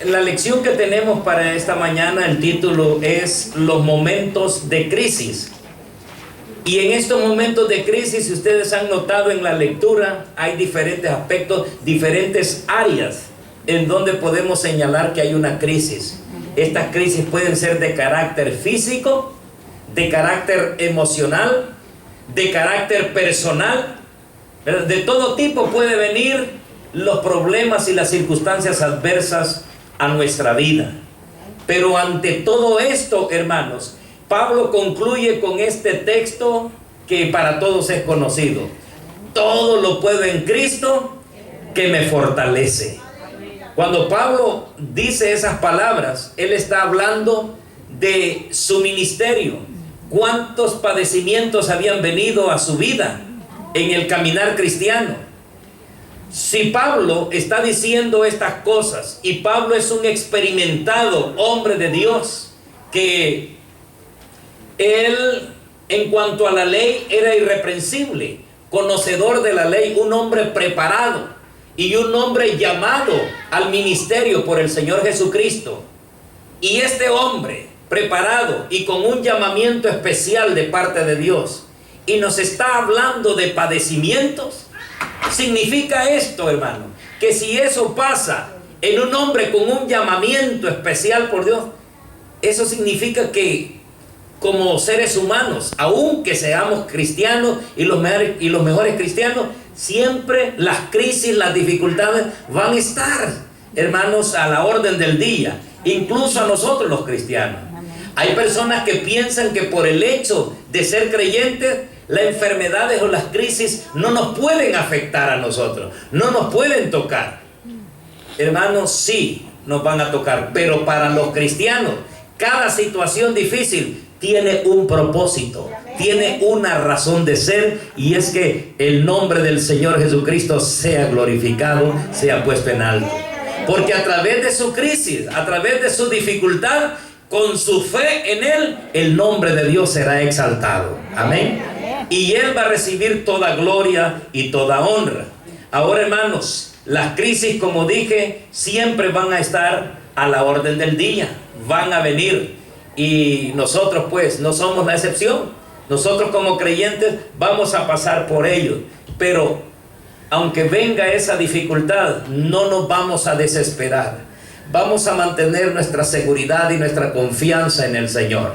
La lección que tenemos para esta mañana, el título es Los momentos de crisis. Y en estos momentos de crisis, si ustedes han notado en la lectura, hay diferentes aspectos, diferentes áreas en donde podemos señalar que hay una crisis. Estas crisis pueden ser de carácter físico, de carácter emocional, de carácter personal. De todo tipo puede venir los problemas y las circunstancias adversas a nuestra vida. Pero ante todo esto, hermanos, Pablo concluye con este texto que para todos es conocido: todo lo puedo en Cristo que me fortalece. Cuando Pablo dice esas palabras, él está hablando de su ministerio. Cuántos padecimientos habían venido a su vida en el caminar cristiano. Si Pablo está diciendo estas cosas, y Pablo es un experimentado hombre de Dios, que él, en cuanto a la ley, era irreprensible, conocedor de la ley, un hombre preparado y un hombre llamado al ministerio por el Señor Jesucristo. Y este hombre preparado y con un llamamiento especial de parte de Dios, y nos está hablando de padecimientos, significa esto, hermano, que si eso pasa en un hombre con un llamamiento especial por Dios, eso significa que como seres humanos, aunque seamos cristianos y los mejores cristianos, siempre las crisis, las dificultades van a estar, hermanos, a la orden del día, incluso a nosotros los cristianos. Hay personas que piensan que por el hecho de ser creyentes, las enfermedades o las crisis no nos pueden afectar a nosotros, no nos pueden tocar. Hermanos, sí nos van a tocar, pero para los cristianos, cada situación difícil tiene un propósito, tiene una razón de ser, y es que el nombre del Señor Jesucristo sea glorificado, sea puesto en alto. Porque a través de su crisis, a través de su dificultad, con su fe en Él, el nombre de Dios será exaltado. Amén. Y Él va a recibir toda gloria y toda honra. Ahora, hermanos, las crisis, como dije, siempre van a estar a la orden del día, van a venir. Y nosotros pues no somos la excepción. Nosotros como creyentes vamos a pasar por ello. Pero aunque venga esa dificultad, no nos vamos a desesperar. Vamos a mantener nuestra seguridad y nuestra confianza en el Señor.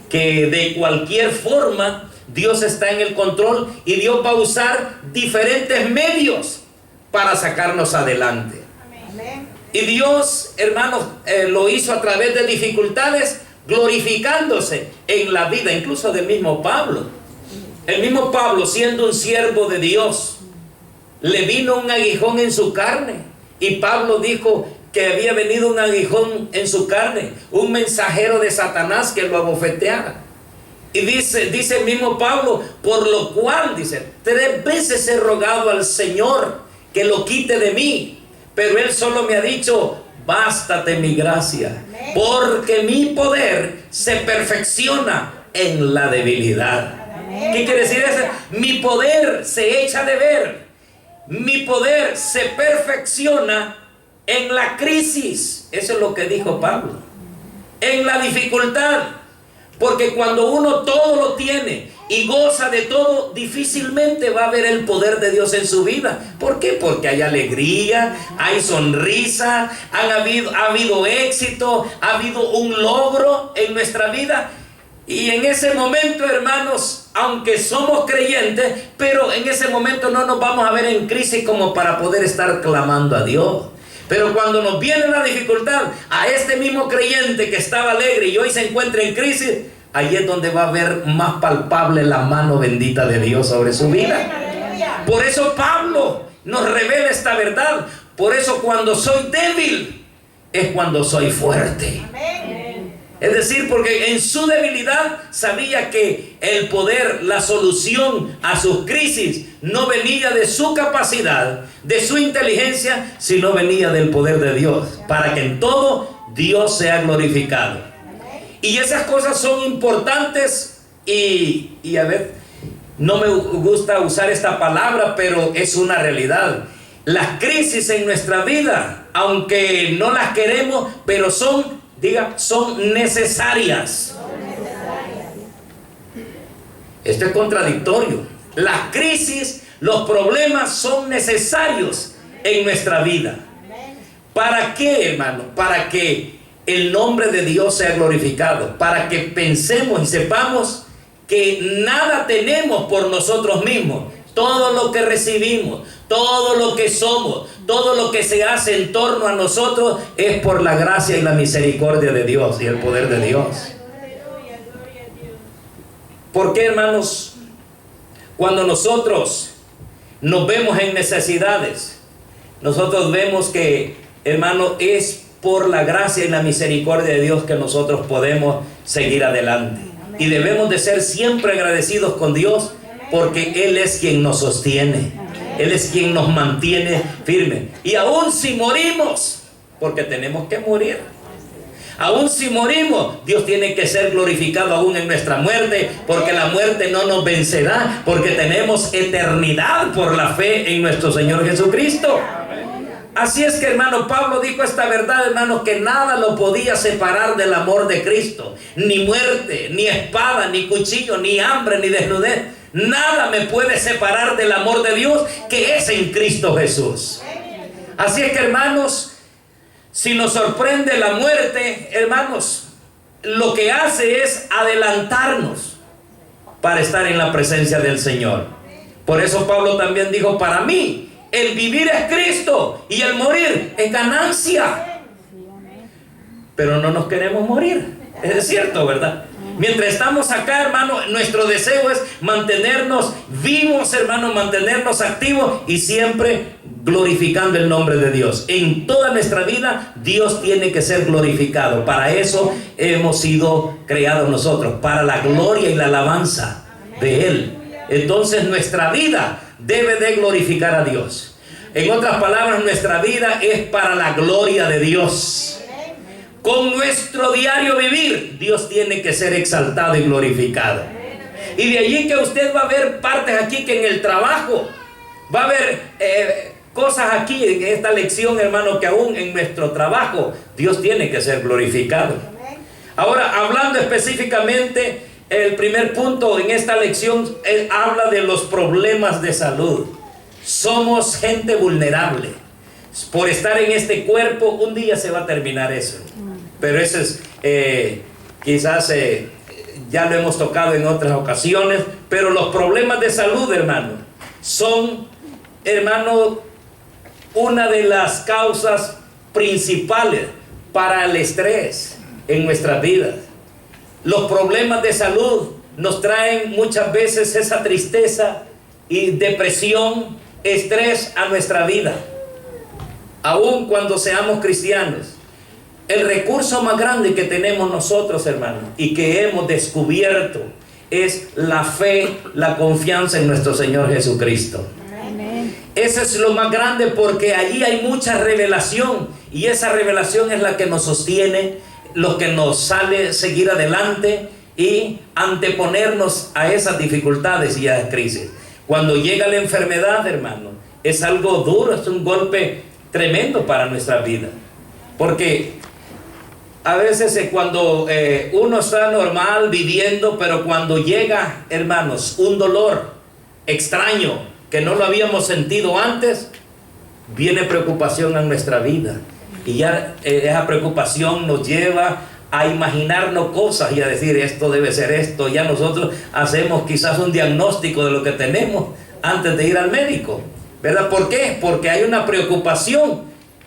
Que de cualquier forma Dios está en el control, y Dios va a usar diferentes medios para sacarnos adelante. Amén. Y Dios, hermanos, lo hizo a través de dificultades, glorificándose en la vida incluso del mismo Pablo. El mismo Pablo, siendo un siervo de Dios, le vino un aguijón en su carne, y Pablo dijo que había venido un aguijón en su carne, un mensajero de Satanás que lo abofeteara. Y dice el mismo Pablo: por lo cual, dice, 3 veces he rogado al Señor que lo quite de mí, pero Él solo me ha dicho: bástate mi gracia, porque mi poder se perfecciona en la debilidad. ¿Qué quiere decir eso? Mi poder se echa de ver, mi poder se perfecciona en la crisis. Eso es lo que dijo Pablo, en la dificultad. Porque cuando uno todo lo tiene y goza de todo, difícilmente va a ver el poder de Dios en su vida. ¿Por qué? Porque hay alegría, hay sonrisa, ha habido éxito, ha habido un logro en nuestra vida. Y en ese momento, hermanos, aunque somos creyentes, pero en ese momento no nos vamos a ver en crisis como para poder estar clamando a Dios. Pero cuando nos viene la dificultad, a este mismo creyente que estaba alegre y hoy se encuentra en crisis, ahí es donde va a ver más palpable la mano bendita de Dios sobre su vida. Por eso Pablo nos revela esta verdad. Por eso cuando soy débil es cuando soy fuerte. Es decir, porque en su debilidad sabía que el poder, la solución a sus crisis no venía de su capacidad, de su inteligencia, sino venía del poder de Dios, para que en todo Dios sea glorificado. Y esas cosas son importantes y a ver, no me gusta usar esta palabra, pero es una realidad. Las crisis en nuestra vida, aunque no las queremos, pero son necesarias. Esto es contradictorio. Las crisis, los problemas son necesarios en nuestra vida. ¿Para qué, hermano? Para que el nombre de Dios sea glorificado, para que pensemos y sepamos que nada tenemos por nosotros mismos. Todo lo que recibimos, todo lo que somos, todo lo que se hace en torno a nosotros es por la gracia y la misericordia de Dios y el poder de Dios. ¿Por qué, hermanos? Cuando nosotros nos vemos en necesidades, nosotros vemos que, hermano, es por la gracia y la misericordia de Dios que nosotros podemos seguir adelante. Y debemos de ser siempre agradecidos con Dios, porque Él es quien nos sostiene. Él es quien nos mantiene firmes. Y aún si morimos, porque tenemos que morir, aún si morimos, Dios tiene que ser glorificado aún en nuestra muerte, porque la muerte no nos vencerá, porque tenemos eternidad por la fe en nuestro Señor Jesucristo. Así es que, hermano, Pablo dijo esta verdad, hermano, que nada lo podía separar del amor de Cristo. Ni muerte, ni espada, ni cuchillo, ni hambre, ni desnudez. Nada me puede separar del amor de Dios que es en Cristo Jesús. Así es que, hermanos, si nos sorprende la muerte, hermanos, lo que hace es adelantarnos para estar en la presencia del Señor. Por eso Pablo también dijo, para mí el vivir es Cristo y el morir es ganancia. Pero no nos queremos morir. Es cierto, ¿verdad? Mientras estamos acá, hermano, nuestro deseo es mantenernos vivos, hermano, mantenernos activos y siempre glorificando el nombre de Dios. En toda nuestra vida, Dios tiene que ser glorificado. Para eso hemos sido creados nosotros, para la gloria y la alabanza de Él. Entonces nuestra vida debe de glorificar a Dios. En otras palabras, nuestra vida es para la gloria de Dios. Con nuestro diario vivir, Dios tiene que ser exaltado y glorificado. Y de allí que usted va a ver partes aquí que en el trabajo, va a haber cosas aquí en esta lección, hermano, que aún en nuestro trabajo, Dios tiene que ser glorificado. Ahora, hablando específicamente, el primer punto en esta lección, él habla de los problemas de salud. Somos gente vulnerable. Por estar en este cuerpo, un día se va a terminar eso. Pero eso es, quizás ya lo hemos tocado en otras ocasiones, pero los problemas de salud, hermano, son, hermano, una de las causas principales para el estrés en nuestras vidas. Los problemas de salud nos traen muchas veces esa tristeza y depresión, estrés a nuestra vida, aun cuando seamos cristianos. El recurso más grande que tenemos nosotros, hermanos, y que hemos descubierto es la fe, la confianza en nuestro Señor Jesucristo. Amén. Eso es lo más grande, porque allí hay mucha revelación, y esa revelación es la que nos sostiene, lo que nos sale seguir adelante y anteponernos a esas dificultades y a esas crisis. Cuando llega la enfermedad, hermano, es algo duro, es un golpe tremendo para nuestra vida, porque a veces cuando uno está normal viviendo, pero cuando llega, hermanos, un dolor extraño que no lo habíamos sentido antes, viene preocupación en nuestra vida. Y ya esa preocupación nos lleva a imaginarnos cosas y a decir, esto debe ser esto. Ya nosotros hacemos quizás un diagnóstico de lo que tenemos antes de ir al médico, ¿verdad? ¿Por qué? Porque hay una preocupación.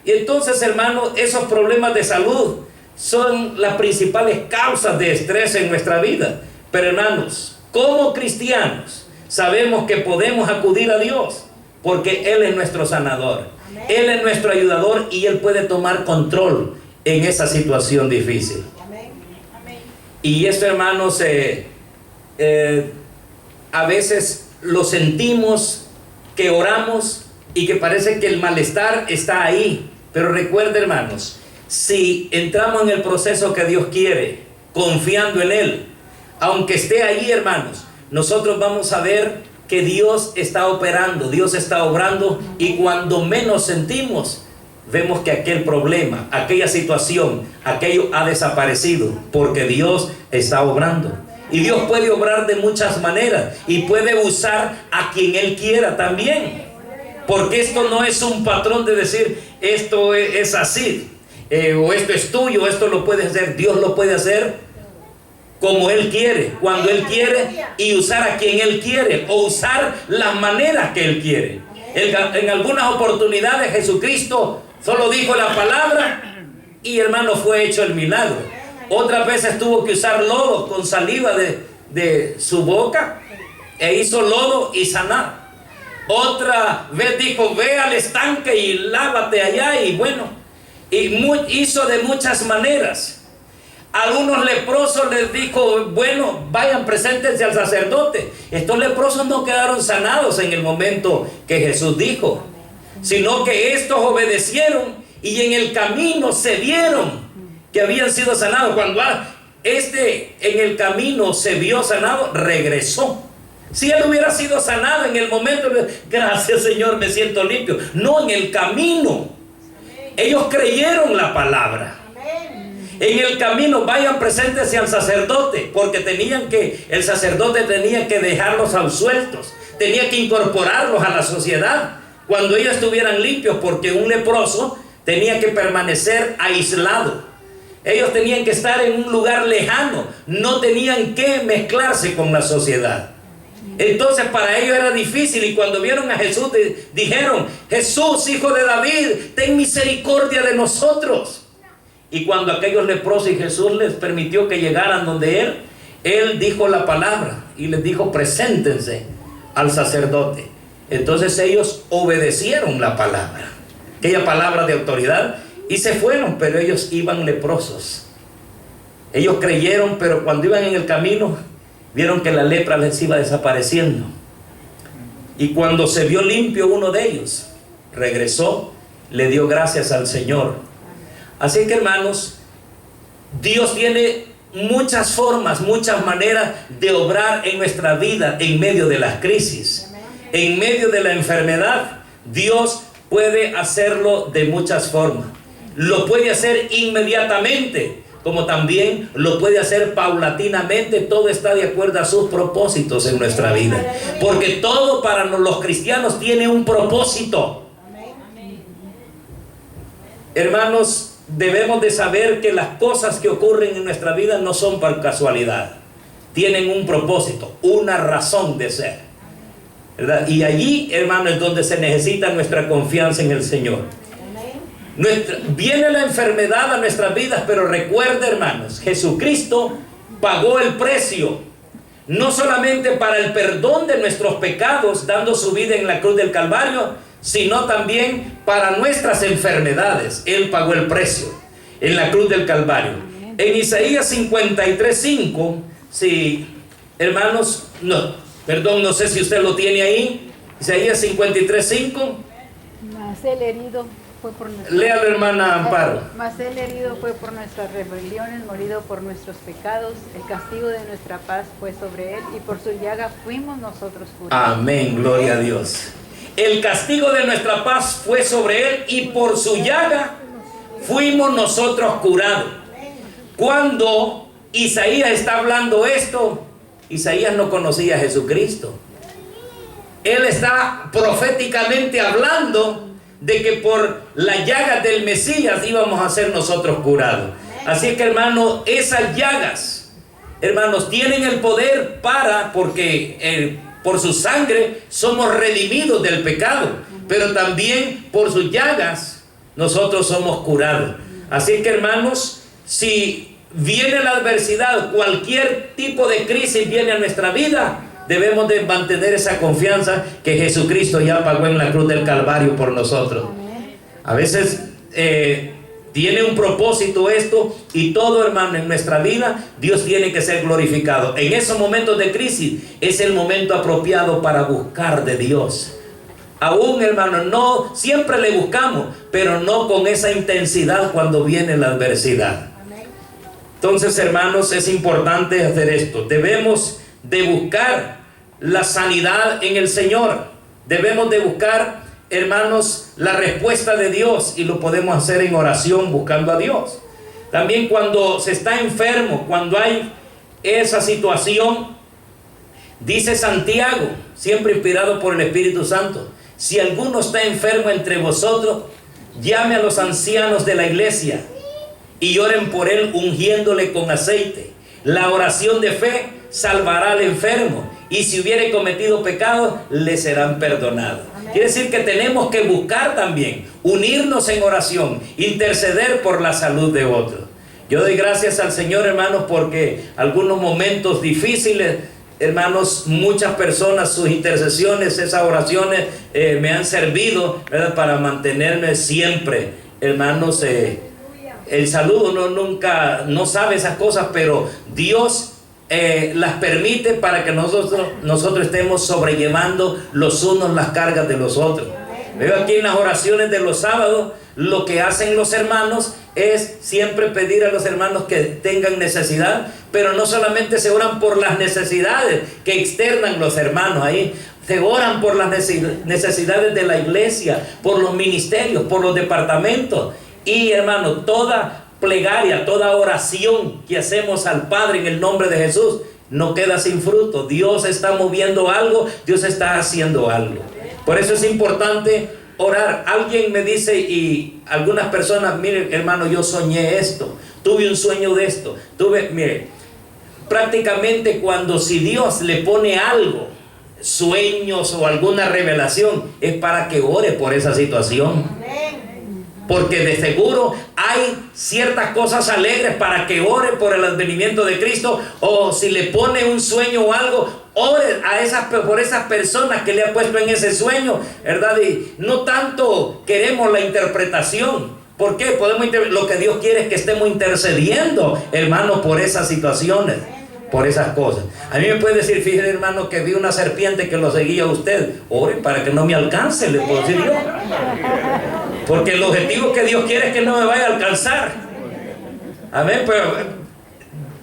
Y entonces, hermanos, esos problemas de salud son las principales causas de estrés en nuestra vida. Pero, hermanos, como cristianos sabemos que podemos acudir a Dios, porque Él es nuestro sanador. Amén. Él es nuestro ayudador y Él puede tomar control en esa situación difícil. Amén. Amén. Y esto, hermanos, a veces lo sentimos, que oramos y que parece que el malestar está ahí. Pero recuerden, hermanos, si entramos en el proceso que Dios quiere, confiando en Él, aunque esté allí, hermanos, nosotros vamos a ver que Dios está operando, Dios está obrando, y cuando menos sentimos, vemos que aquel problema, aquella situación, aquello ha desaparecido, porque Dios está obrando. Y Dios puede obrar de muchas maneras y puede usar a quien Él quiera también, porque esto no es un patrón de decir esto es así, o esto es tuyo, esto lo puede hacer. Dios lo puede hacer como Él quiere, cuando Él quiere, y usar a quien Él quiere, o usar las maneras que Él quiere. En algunas oportunidades Jesucristo solo dijo la palabra y, hermano, fue hecho el milagro. Otras veces tuvo que usar lodo con saliva de su boca, e hizo lodo y sanar. Otra vez dijo, ve al estanque y lávate allá, y bueno, hizo de muchas maneras. Algunos leprosos les dijo, bueno, vayan, preséntense al sacerdote. Estos leprosos no quedaron sanados en el momento que Jesús dijo, sino que estos obedecieron, y en el camino se vieron que habían sido sanados. Cuando en el camino se vio sanado, regresó. Si él hubiera sido sanado en el momento, gracias Señor, me siento limpio. No, en el camino. Ellos creyeron la palabra. En el camino, vayan, preséntense al sacerdote, porque el sacerdote tenía que dejarlos absueltos, tenía que incorporarlos a la sociedad cuando ellos estuvieran limpios, porque un leproso tenía que permanecer aislado. Ellos tenían que estar en un lugar lejano, no tenían que mezclarse con la sociedad. Entonces para ellos era difícil, y cuando vieron a Jesús dijeron, Jesús, hijo de David, ten misericordia de nosotros. Y cuando aquellos leprosos, y Jesús les permitió que llegaran donde Él dijo la palabra y les dijo, preséntense al sacerdote. Entonces ellos obedecieron la palabra, aquella palabra de autoridad, y se fueron, pero ellos iban leprosos. Ellos creyeron, pero cuando iban en el camino, vieron que la lepra les iba desapareciendo. Y cuando se vio limpio uno de ellos, regresó, le dio gracias al Señor. Así que, hermanos, Dios tiene muchas formas, muchas maneras de obrar en nuestra vida en medio de las crisis, en medio de la enfermedad. Dios puede hacerlo de muchas formas. Lo puede hacer inmediatamente, como también lo puede hacer paulatinamente. Todo está de acuerdo a sus propósitos en nuestra vida, porque todo para los cristianos tiene un propósito. Hermanos, debemos de saber que las cosas que ocurren en nuestra vida no son por casualidad, tienen un propósito, una razón de ser, ¿verdad? Y allí, hermanos, es donde se necesita nuestra confianza en el Señor. Viene la enfermedad a nuestras vidas, pero recuerda, hermanos, Jesucristo pagó el precio, no solamente para el perdón de nuestros pecados, dando su vida en la cruz del Calvario, sino también para nuestras enfermedades. Él pagó el precio en la cruz del Calvario. En Isaías 53:5, si, hermanos, no sé si usted lo tiene ahí. Isaías 53:5. Mas el herido fue por nuestras... Léalo, hermana Amparo. Mas el herido fue por nuestras rebeliones, morido por nuestros pecados. El castigo de nuestra paz fue sobre él, y por su llaga fuimos nosotros curados. Amén, gloria a Dios. El castigo de nuestra paz fue sobre él, y por su llaga fuimos nosotros curados. Cuando Isaías está hablando esto, Isaías no conocía a Jesucristo. Él está proféticamente hablando de que por la llaga del Mesías íbamos a ser nosotros curados. Así que, hermano, esas llagas, hermanos, tienen el poder porque por su sangre somos redimidos del pecado, pero también por sus llagas nosotros somos curados. Así que, hermanos, si viene la adversidad, cualquier tipo de crisis viene a nuestra vida, debemos de mantener esa confianza que Jesucristo ya pagó en la cruz del Calvario por nosotros. A veces tiene un propósito esto, y todo, hermano, en nuestra vida Dios tiene que ser glorificado. En esos momentos de crisis es el momento apropiado para buscar de Dios. Aún, hermano, no siempre le buscamos, pero no con esa intensidad cuando viene la adversidad. Entonces, hermanos, es importante hacer esto. Debemos de buscar la sanidad en el Señor. Debemos de buscar, hermanos, la respuesta de Dios, y lo podemos hacer en oración buscando a Dios. También cuando se está enfermo, cuando hay esa situación, dice Santiago, siempre inspirado por el Espíritu Santo: si alguno está enfermo entre vosotros, llame a los ancianos de la iglesia y oren por él, ungiéndole con aceite. La oración de fe salvará al enfermo, y si hubiere cometido pecados, le serán perdonados. Quiere decir que tenemos que buscar también unirnos en oración, interceder por la salud de otros. Yo doy gracias al Señor, hermanos, porque algunos momentos difíciles, hermanos, muchas personas, sus intercesiones, esas oraciones me han servido, ¿verdad?, para mantenerme siempre, hermanos, el saludo. Uno nunca no sabe esas cosas, pero Dios las permite para que nosotros estemos sobrellevando los unos las cargas de los otros. Veo aquí en las oraciones de los sábados, lo que hacen los hermanos es siempre pedir a los hermanos que tengan necesidad, pero no solamente se oran por las necesidades que externan los hermanos ahí, se oran por las necesidades de la iglesia, por los ministerios, por los departamentos. Y, hermano, toda plegaria, toda oración que hacemos al Padre en el nombre de Jesús no queda sin fruto. Dios está moviendo algo, Dios está haciendo algo. Por eso es importante orar. Alguien me dice, y algunas personas: miren, hermano, yo soñé esto, tuve un sueño de esto, mire, prácticamente cuando si Dios le pone algo, sueños o alguna revelación, es para que ore por esa situación. Porque de seguro hay ciertas cosas alegres para que ore por el advenimiento de Cristo. O si le pone un sueño o algo, ore por esas personas que le ha puesto en ese sueño, ¿verdad? Y no tanto queremos la interpretación. ¿Por qué? Lo que Dios quiere es que estemos intercediendo, hermano, por esas situaciones, por esas cosas. A mí me puede decir: fíjese, hermano, que vi una serpiente que lo seguía a usted. Ore para que no me alcance, le puedo decir yo. Porque el objetivo que Dios quiere es que no me vaya a alcanzar. Amén. Pero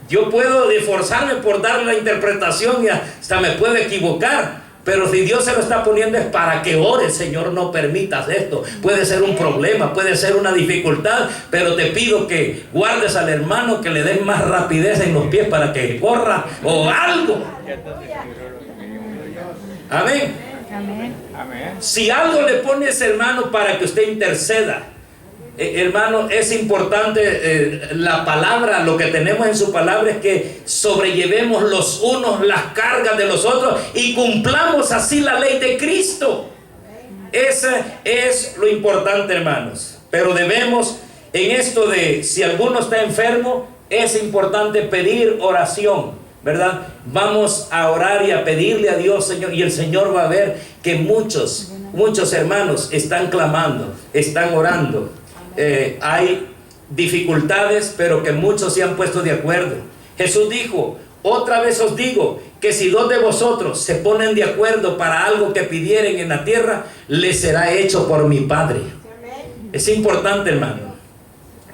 yo puedo esforzarme por darle la interpretación y hasta me puedo equivocar. Pero si Dios se lo está poniendo es para que ore: Señor, no permitas esto. Puede ser un problema, puede ser una dificultad, pero te pido que guardes al hermano, que le des más rapidez en los pies para que corra o algo. Amén. Amén. Si algo le pone ese hermano para que usted interceda, hermano, es importante la palabra, lo que tenemos en su palabra es que sobrellevemos los unos las cargas de los otros y cumplamos así la ley de Cristo. Ese es lo importante, hermanos. Pero debemos, en esto de si alguno está enfermo, es importante pedir oración, ¿verdad? Vamos a orar y a pedirle a Dios, Señor, y el Señor va a ver que muchos hermanos están clamando, están orando. Hay dificultades, pero que muchos se han puesto de acuerdo. Jesús dijo: otra vez os digo que si 2 de vosotros se ponen de acuerdo para algo que pidieren en la tierra, les será hecho por mi Padre. Es importante, hermano,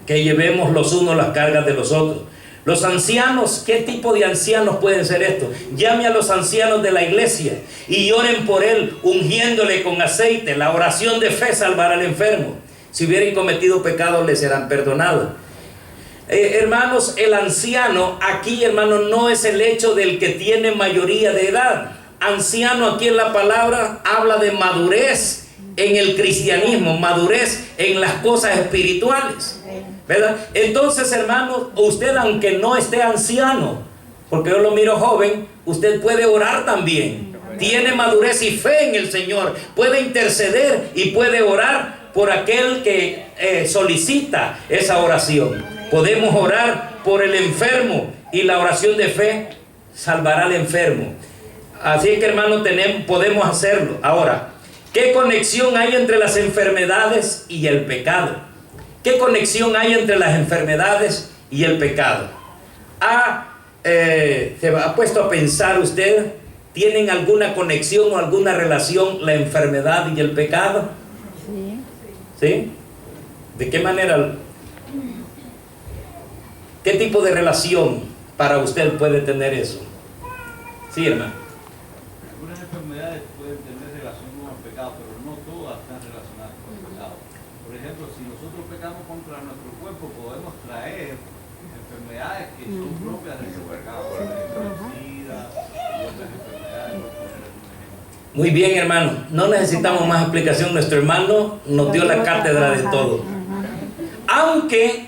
que llevemos los unos las cargas de los otros. Los ancianos, ¿qué tipo de ancianos pueden ser estos? Llame a los ancianos de la iglesia y oren por él, ungiéndole con aceite. La oración de fe salvará al enfermo. Si hubieren cometido pecados, les serán perdonados. Hermanos, el anciano aquí, hermano, no es el hecho del que tiene mayoría de edad. Anciano aquí en la palabra habla de madurez en el cristianismo, madurez en las cosas espirituales, ¿verdad? Entonces, hermano, usted, aunque no esté anciano, porque yo lo miro joven, usted puede orar también. Tiene madurez y fe en el Señor, puede interceder y puede orar por aquel que solicita esa oración. Podemos orar por el enfermo y la oración de fe salvará al enfermo. Así que, hermano, podemos hacerlo. Ahora, ¿qué conexión hay entre las enfermedades y el pecado? ¿Qué conexión hay entre las enfermedades y el pecado? ¿Se ha puesto a pensar usted? ¿Tienen alguna conexión o alguna relación la enfermedad y el pecado? Sí. ¿Sí? ¿De qué manera? ¿Qué tipo de relación para usted puede tener eso? Sí, hermano. cuerpo podemos traer enfermedades que son propias de ese pecado, SIDA y otras enfermedades. Muy bien, hermano. No necesitamos más explicación. Nuestro hermano nos dio la cátedra de todo. Aunque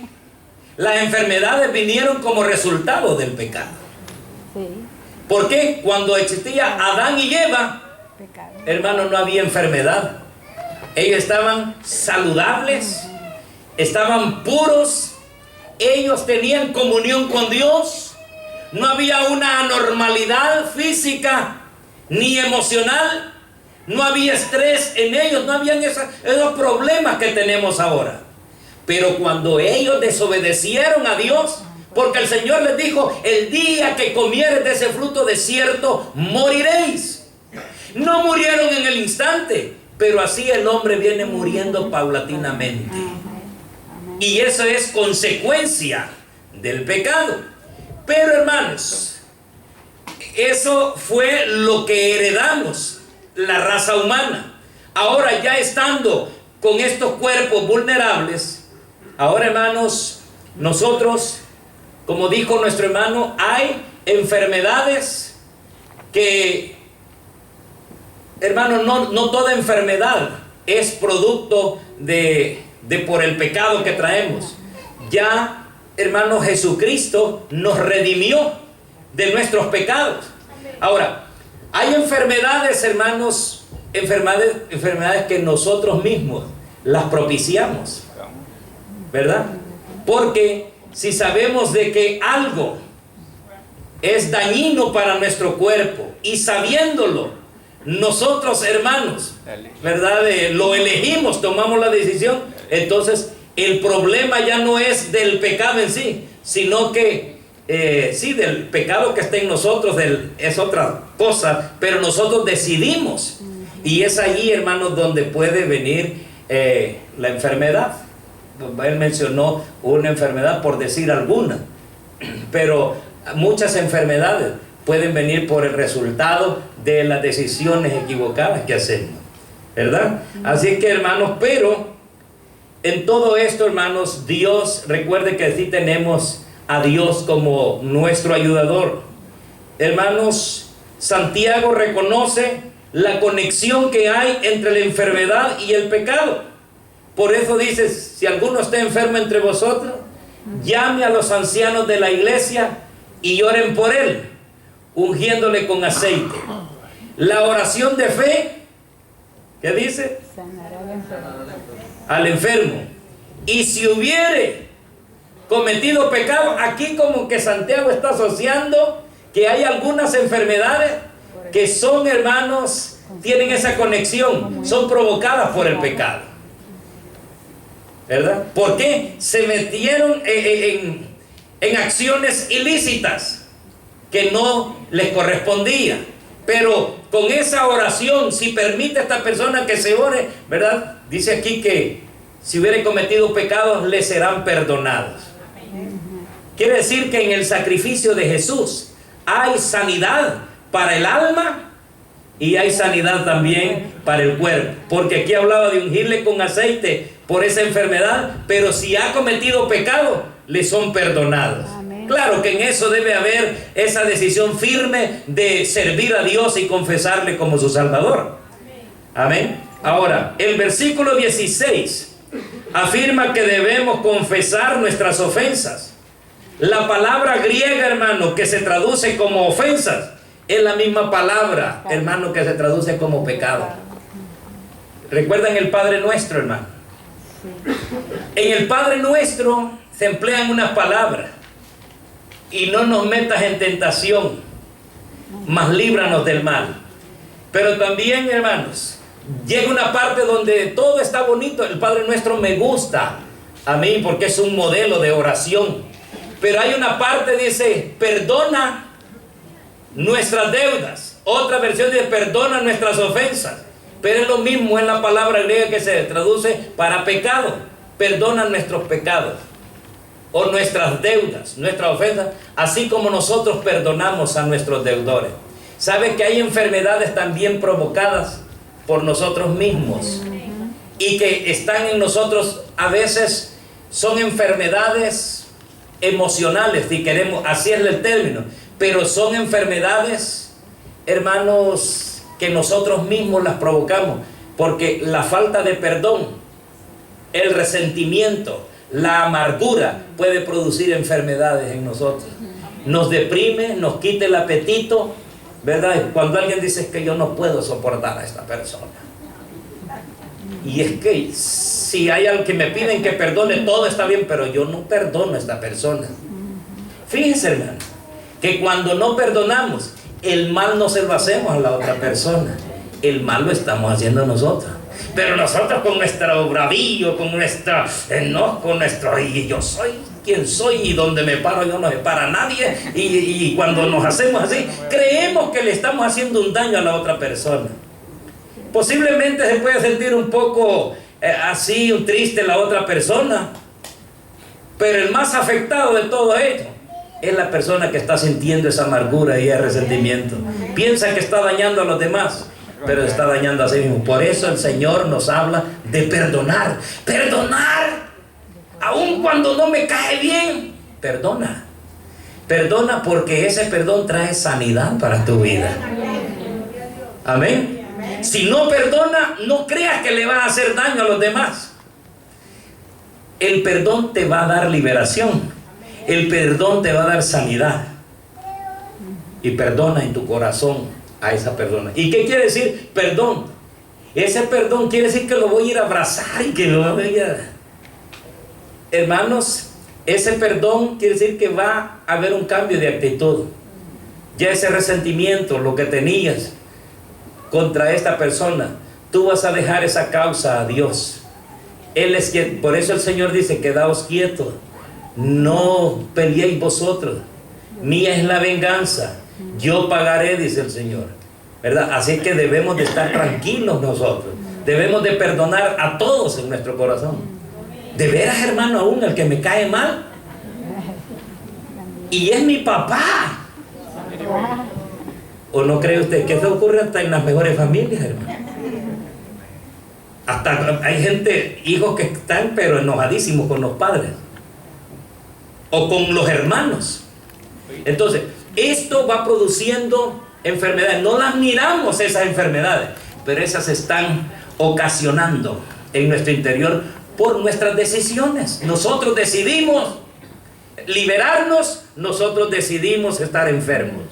las enfermedades vinieron como resultado del pecado. Sí. ¿Por qué? Cuando existía Adán y Eva, Pecado. hermano, no había enfermedad. Ellos estaban saludables, estaban puros, ellos tenían comunión con Dios, no había una anormalidad física ni emocional, no había estrés en ellos, no habían esos problemas que tenemos ahora. Pero cuando ellos desobedecieron a Dios, porque el Señor les dijo, el día que comieres de ese fruto de cierto, moriréis. No murieron en el instante, pero así el hombre viene muriendo paulatinamente. Y eso es consecuencia del pecado. Pero hermanos, eso fue lo que heredamos, la raza humana. Ahora ya estando con estos cuerpos vulnerables, ahora hermanos, nosotros, como dijo nuestro hermano, hay enfermedades que, hermano, no toda enfermedad es producto de por el pecado que traemos. Ya, hermano, Jesucristo nos redimió de nuestros pecados. Ahora, hay enfermedades, hermanos, enfermedades que nosotros mismos las propiciamos, ¿verdad? Porque si sabemos de que algo es dañino para nuestro cuerpo y sabiéndolo, nosotros, hermanos, ¿verdad? Lo elegimos, tomamos la decisión, entonces el problema ya no es del pecado en sí, sino que sí, del pecado que está en nosotros, es otra cosa, pero nosotros decidimos. Y es allí, hermanos, donde puede venir la enfermedad. Él mencionó una enfermedad por decir alguna, pero muchas enfermedades pueden venir por el resultado de las decisiones equivocadas que hacemos, ¿verdad? Así que, hermanos, pero en todo esto, hermanos, Dios, recuerde que sí tenemos a Dios como nuestro ayudador. Hermanos, Santiago reconoce la conexión que hay entre la enfermedad y el pecado. Por eso dice, si alguno está enfermo entre vosotros, llame a los ancianos de la iglesia y oren por él, ungiéndole con aceite. La oración de fe, ¿qué dice? Sanará al enfermo. Al enfermo. Y si hubiere cometido pecado, aquí como que Santiago está asociando que hay algunas enfermedades que son, hermanos, tienen esa conexión, son provocadas por el pecado, ¿verdad? ¿Por qué? Se metieron en acciones ilícitas que no les correspondía. Pero con esa oración, si permite a esta persona que se ore, ¿verdad? Dice aquí que si hubiere cometido pecados, le serán perdonados. Quiere decir que en el sacrificio de Jesús hay sanidad para el alma y hay sanidad también para el cuerpo. Porque aquí hablaba de ungirle con aceite por esa enfermedad, pero si ha cometido pecado, le son perdonados. Amén. Claro que en eso debe haber esa decisión firme de servir a Dios y confesarle como su Salvador. Amén. Ahora, el versículo 16 afirma que debemos confesar nuestras ofensas. La palabra griega, hermano, que se traduce como ofensas, es la misma palabra, hermano, que se traduce como pecado. ¿Recuerdan el Padre Nuestro, hermano? En el Padre Nuestro se emplean unas palabras: y no nos metas en tentación, mas líbranos del mal. Pero también, hermanos, llega una parte donde todo está bonito. El Padre Nuestro me gusta a mí porque es un modelo de oración. Pero hay una parte, dice, perdona nuestras deudas. Otra versión dice, perdona nuestras ofensas. Pero es lo mismo, es la palabra griega que se traduce para pecado. Perdona nuestros pecados o nuestras deudas, nuestras ofensas, así como nosotros perdonamos a nuestros deudores. ¿Sabe que hay enfermedades también provocadas por nosotros mismos y que están en nosotros a veces son enfermedades emocionales, si queremos, así es el término, pero son enfermedades, hermanos, que nosotros mismos las provocamos, porque la falta de perdón, el resentimiento, la amargura puede producir enfermedades en nosotros. Nos deprime, nos quita el apetito, ¿verdad? Cuando alguien dice que yo no puedo soportar a esta persona. Y es que si hay alguien que me piden que perdone, todo está bien, pero yo no perdono a esta persona. Fíjense, hermano, que cuando no perdonamos, el mal no se lo hacemos a la otra persona, el mal lo estamos haciendo nosotros. Pero nosotros con nuestro bravío, con nuestra y yo soy quien soy, y donde me paro yo no me para nadie, y cuando nos hacemos así, creemos que le estamos haciendo un daño a la otra persona. Posiblemente se puede sentir un poco así, un triste la otra persona, pero el más afectado de todo ello es la persona que está sintiendo esa amargura y ese resentimiento. Piensa que está dañando a los demás, pero está dañando a sí mismo. Por eso el Señor nos habla de perdonar. Perdonar, aun cuando no me cae bien, perdona. Perdona, porque ese perdón trae sanidad para tu vida. Amén. Si no perdona, no creas que le va a hacer daño a los demás. El perdón te va a dar liberación. El perdón te va a dar sanidad. Y perdona en tu corazón a esa persona. ¿Y qué quiere decir perdón? Ese perdón quiere decir que lo voy a ir a abrazar y que lo voy a... Hermanos, ese perdón quiere decir que va a haber un cambio de actitud. Ya ese resentimiento, lo que tenías contra esta persona, tú vas a dejar esa causa a Dios. Él es quien, por eso el Señor dice: quedaos quietos, no peleéis vosotros, mía es la venganza, yo pagaré, dice el Señor, ¿verdad? Así que debemos de estar tranquilos nosotros, debemos de perdonar a todos en nuestro corazón. De veras, hermano, aún el que me cae mal y es mi papá. ¿O no cree usted que eso ocurre hasta en las mejores familias, hermano? Hasta hay gente, hijos que están pero enojadísimos con los padres o con los hermanos. Entonces, esto va produciendo enfermedades. No las miramos, esas enfermedades, pero esas están ocasionando en nuestro interior por nuestras decisiones. Nosotros decidimos liberarnos, nosotros decidimos estar enfermos.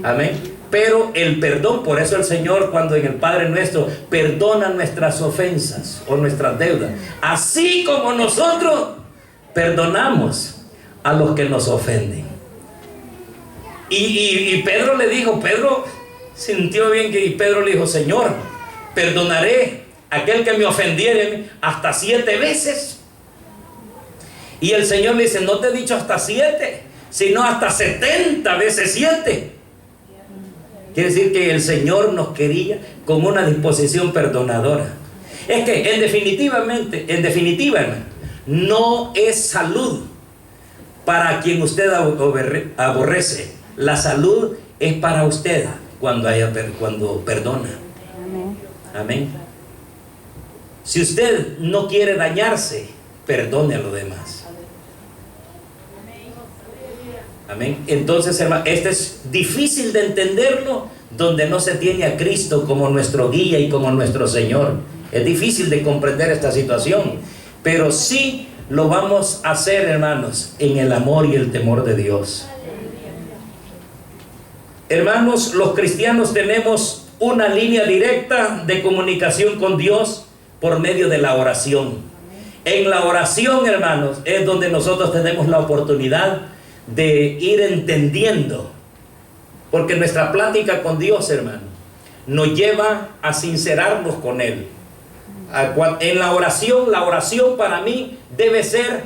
Amén. Pero el perdón, por eso el Señor, cuando en el Padre Nuestro, perdona nuestras ofensas o nuestras deudas, así como nosotros perdonamos a los que nos ofenden. Y Pedro le dijo, Pedro sintió bien y Pedro le dijo: Señor, perdonaré a aquel que me ofendiere hasta 7 veces. Y el Señor le dice: no te he dicho hasta 7, sino hasta 70 veces 7. Quiere decir que el Señor nos quería con una disposición perdonadora. Es que en definitiva, hermano, no es salud para quien usted aborrece. La salud es para usted cuando perdona. Amén. Amén. Si usted no quiere dañarse, perdone a los demás. Amén. Entonces, hermano, este es difícil de entenderlo donde no se tiene a Cristo como nuestro guía y como nuestro Señor. Es difícil de comprender esta situación, pero sí lo vamos a hacer, hermanos, en el amor y el temor de Dios. Hermanos, los cristianos tenemos una línea directa de comunicación con Dios por medio de la oración. En la oración, hermanos, es donde nosotros tenemos la oportunidad de ir entendiendo, porque nuestra plática con Dios, hermano, nos lleva a sincerarnos con Él. En la oración para mí debe ser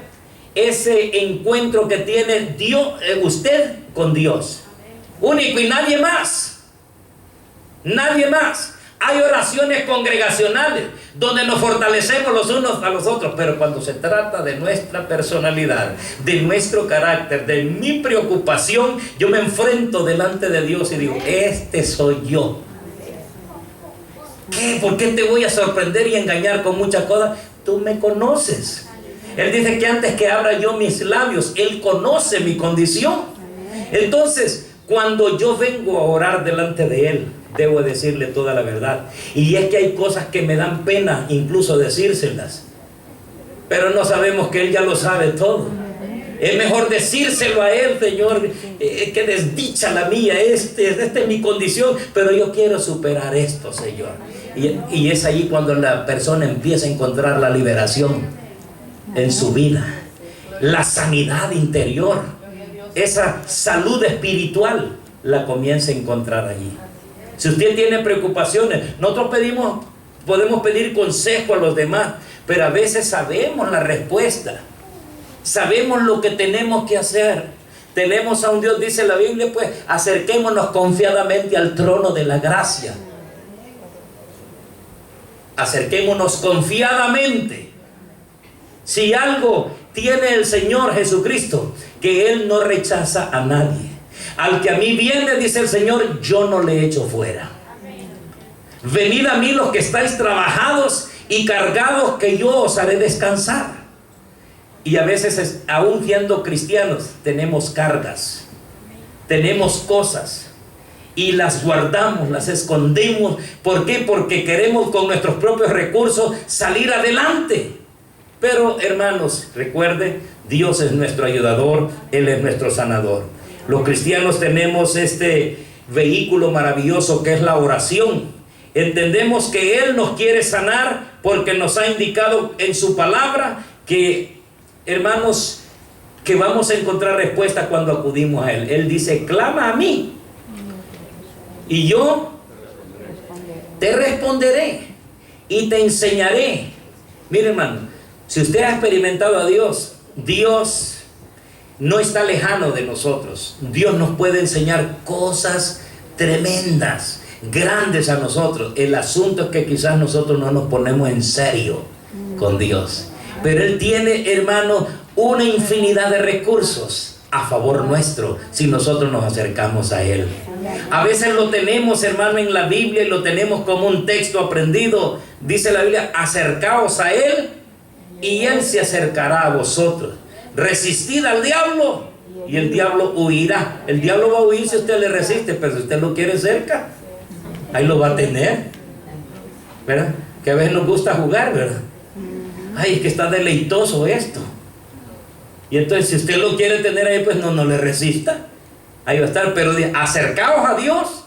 ese encuentro que tiene Dios, usted con Dios, único y nadie más. Nadie más. Hay oraciones congregacionales donde nos fortalecemos los unos a los otros, pero cuando se trata de nuestra personalidad, de nuestro carácter, de mi preocupación, yo me enfrento delante de Dios y digo: este soy yo. ¿Qué? ¿Por qué te voy a sorprender y engañar con muchas cosas? Tú me conoces. Él dice que antes que abra yo mis labios, Él conoce mi condición. Entonces, cuando yo vengo a orar delante de Él, debo decirle toda la verdad. Y es que hay cosas que me dan pena incluso decírselas, pero no sabemos que Él ya lo sabe todo. Es mejor decírselo a Él: Señor, que desdicha la mía, esta es mi condición, pero yo quiero superar esto, Señor. Y es ahí cuando la persona empieza a encontrar la liberación en su vida, la sanidad interior, esa salud espiritual la comienza a encontrar allí. Si usted tiene preocupaciones, nosotros podemos pedir consejo a los demás, pero a veces sabemos la respuesta, sabemos lo que tenemos que hacer. Tenemos a un Dios, dice la Biblia, pues acerquémonos confiadamente al trono de la gracia. Acerquémonos confiadamente. Si algo tiene el Señor Jesucristo, que Él no rechaza a nadie. Al que a mí viene, dice el Señor, yo no le echo fuera. Venid a mí los que estáis trabajados y cargados, que yo os haré descansar. Y a veces, aún siendo cristianos, tenemos cargas, tenemos cosas, y las guardamos, las escondemos. ¿Por qué? Porque queremos con nuestros propios recursos salir adelante. Pero hermanos, recuerde, Dios es nuestro ayudador, Él es nuestro sanador. Los cristianos tenemos este vehículo maravilloso que es la oración. Entendemos que Él nos quiere sanar porque nos ha indicado en su palabra que, hermanos, que vamos a encontrar respuesta cuando acudimos a Él. Él dice: clama a mí y yo te responderé y te enseñaré. Mire, hermano, si usted ha experimentado a Dios, Dios no está lejano de nosotros. Dios nos puede enseñar cosas tremendas, grandes a nosotros. El asunto es que quizás nosotros no nos ponemos en serio con Dios. Pero Él tiene, hermano, una infinidad de recursos a favor nuestro si nosotros nos acercamos a Él. A veces lo tenemos, hermano, en la Biblia, y lo tenemos como un texto aprendido. Dice la Biblia: acercaos a Él y Él se acercará a vosotros. Resistid al diablo y el diablo huirá. El diablo va a huir si usted le resiste, pero si usted lo quiere cerca, ahí lo va a tener, ¿verdad? Que a veces nos gusta jugar, ¿verdad? Ay, es que está deleitoso esto. Y entonces, si usted lo quiere tener ahí, pues no le resista. Ahí va a estar. Pero acercaos a Dios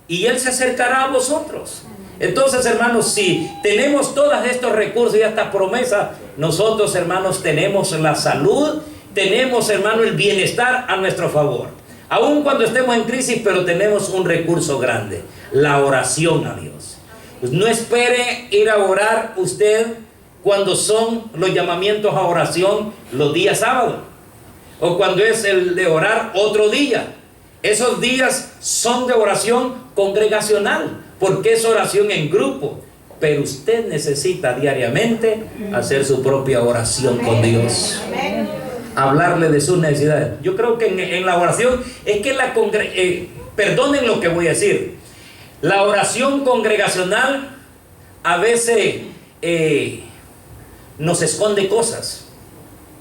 y Él se acercará a vosotros. Entonces, hermanos, si tenemos todos estos recursos y estas promesas, nosotros, hermanos, tenemos la salud, tenemos, hermano, el bienestar a nuestro favor. Aun cuando estemos en crisis, pero tenemos un recurso grande: la oración a Dios. Pues no espere ir a orar usted cuando son los llamamientos a oración los días sábados, o cuando es el de orar otro día. Esos días son de oración congregacional, porque es oración en grupo. Pero usted necesita diariamente hacer su propia oración con Dios, hablarle de sus necesidades. Yo creo que en la oración es que perdonen lo que voy a decir, la oración congregacional a veces nos esconde cosas,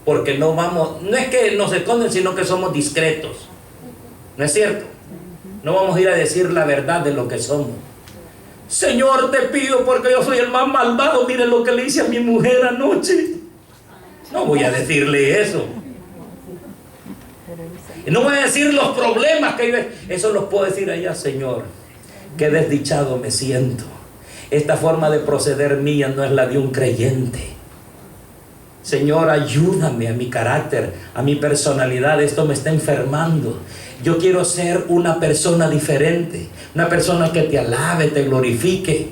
porque no es que nos esconden, sino que somos discretos. ¿No es cierto? No vamos a ir a decir la verdad de lo que somos. Señor, te pido porque yo soy el más malvado, mire lo que le hice a mi mujer anoche. No voy a decirle eso. No voy a decir los problemas que hay. Eso los puedo decir allá: Señor, qué desdichado me siento. Esta forma de proceder mía no es la de un creyente. Señor, ayúdame a mi carácter, a mi personalidad. Esto me está enfermando. Yo quiero ser una persona diferente, una persona que te alabe, te glorifique,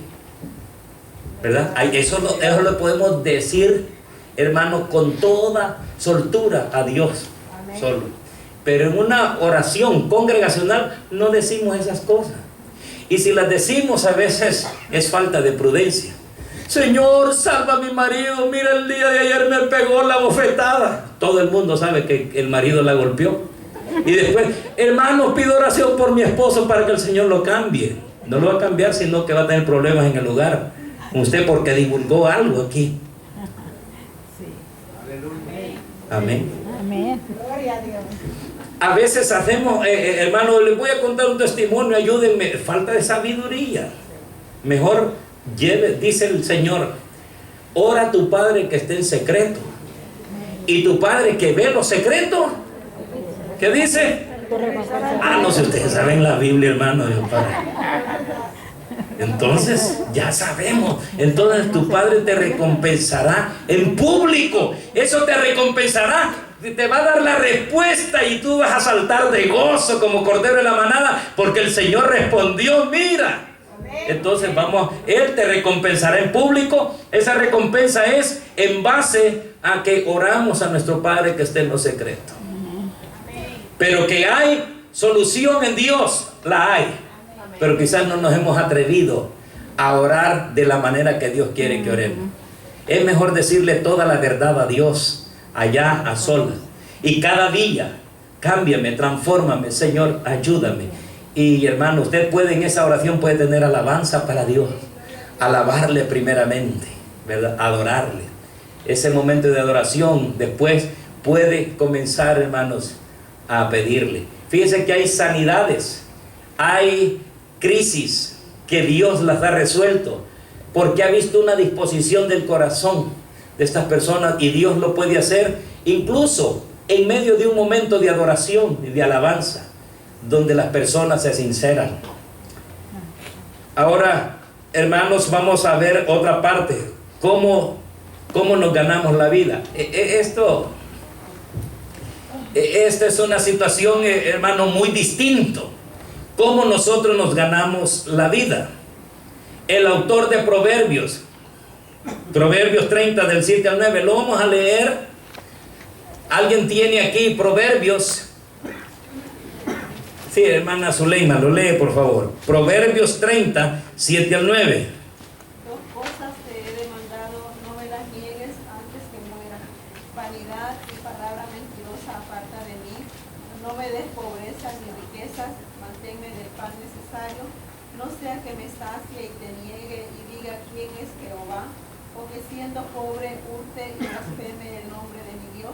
¿verdad? Eso lo podemos decir, hermano, con toda soltura a Dios solo. Pero en una oración congregacional no decimos esas cosas. Y si las decimos, a veces es falta de prudencia. Señor, salva a mi marido. Mira, el día de ayer me pegó la bofetada. Todo el mundo sabe que el marido la golpeó. Y después: hermano, pido oración por mi esposo para que el Señor lo cambie. No lo va a cambiar, sino que va a tener problemas en el lugar. Usted porque divulgó algo aquí. Amén. Amén. A veces hacemos, hermano, les voy a contar un testimonio, ayúdenme, falta de sabiduría. Mejor dice el Señor, ora a tu Padre que esté en secreto. Y tu Padre que ve lo secreto, ¿qué dice? Ah, no sé, ustedes saben la Biblia, hermano, Dios Padre. Entonces, ya sabemos. Entonces tu Padre te recompensará en público. Eso te recompensará. Te va a dar la respuesta y tú vas a saltar de gozo como cordero de la manada, porque el Señor respondió, mira. Entonces vamos, Él te recompensará en público. Esa recompensa es en base a que oramos a nuestro Padre que esté en lo secreto. Pero que hay solución en Dios, la hay. Pero quizás no nos hemos atrevido a orar de la manera que Dios quiere que oremos. Es mejor decirle toda la verdad a Dios allá a solas. Y cada día, cámbiame, transfórmame, Señor, ayúdame. Y hermano, usted puede en esa oración puede tener alabanza para Dios. Alabarle primeramente, ¿verdad? Adorarle. Ese momento de adoración después puede comenzar, hermanos, a pedirle. Fíjense que hay sanidades, hay crisis que Dios las ha resuelto, porque ha visto una disposición del corazón de estas personas y Dios lo puede hacer incluso en medio de un momento de adoración y de alabanza, donde las personas se sinceran. Ahora, hermanos, vamos a ver otra parte, cómo nos ganamos la vida. Esta es una situación, hermano, muy distinto. ¿Cómo nosotros nos ganamos la vida? El autor de Proverbios 30 del 7 al 9, lo vamos a leer. ¿Alguien tiene aquí Proverbios? Sí, hermana Zuleima, lo lee por favor. Proverbios 30, 7 al 9. Dos cosas te he demandado, no me las niegues antes que muera. Vanidad y palabra mentirosa aparta de mí. No me des pobreza ni riquezas, manténme del pan necesario. No sea que me sacie y te niegue y diga quién es Jehová, o que siendo pobre hurte y blasfeme el nombre de mi Dios.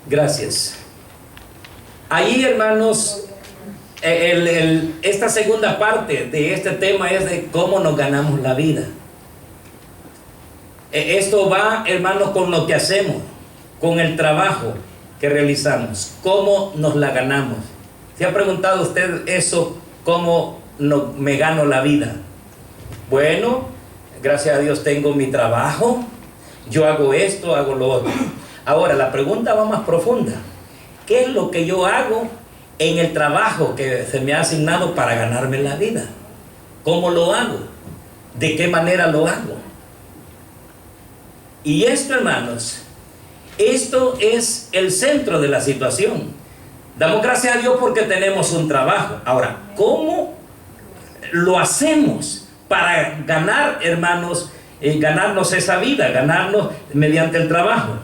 Gracias. Ahí, hermanos, esta segunda parte de este tema es de cómo nos ganamos la vida. Esto va, hermanos, con lo que hacemos, con el trabajo que realizamos, cómo nos la ganamos. ¿Se ha preguntado usted eso? ¿Cómo me gano la vida? Bueno, gracias a Dios tengo mi trabajo, yo hago esto, hago lo otro. Ahora, la pregunta va más profunda. ¿Qué es lo que yo hago en el trabajo que se me ha asignado para ganarme la vida? ¿Cómo lo hago? ¿De qué manera lo hago? Y esto, hermanos, esto es el centro de la situación. Damos gracias a Dios porque tenemos un trabajo. Ahora, ¿cómo lo hacemos para ganar, hermanos, ganarnos esa vida, ganarnos mediante el trabajo?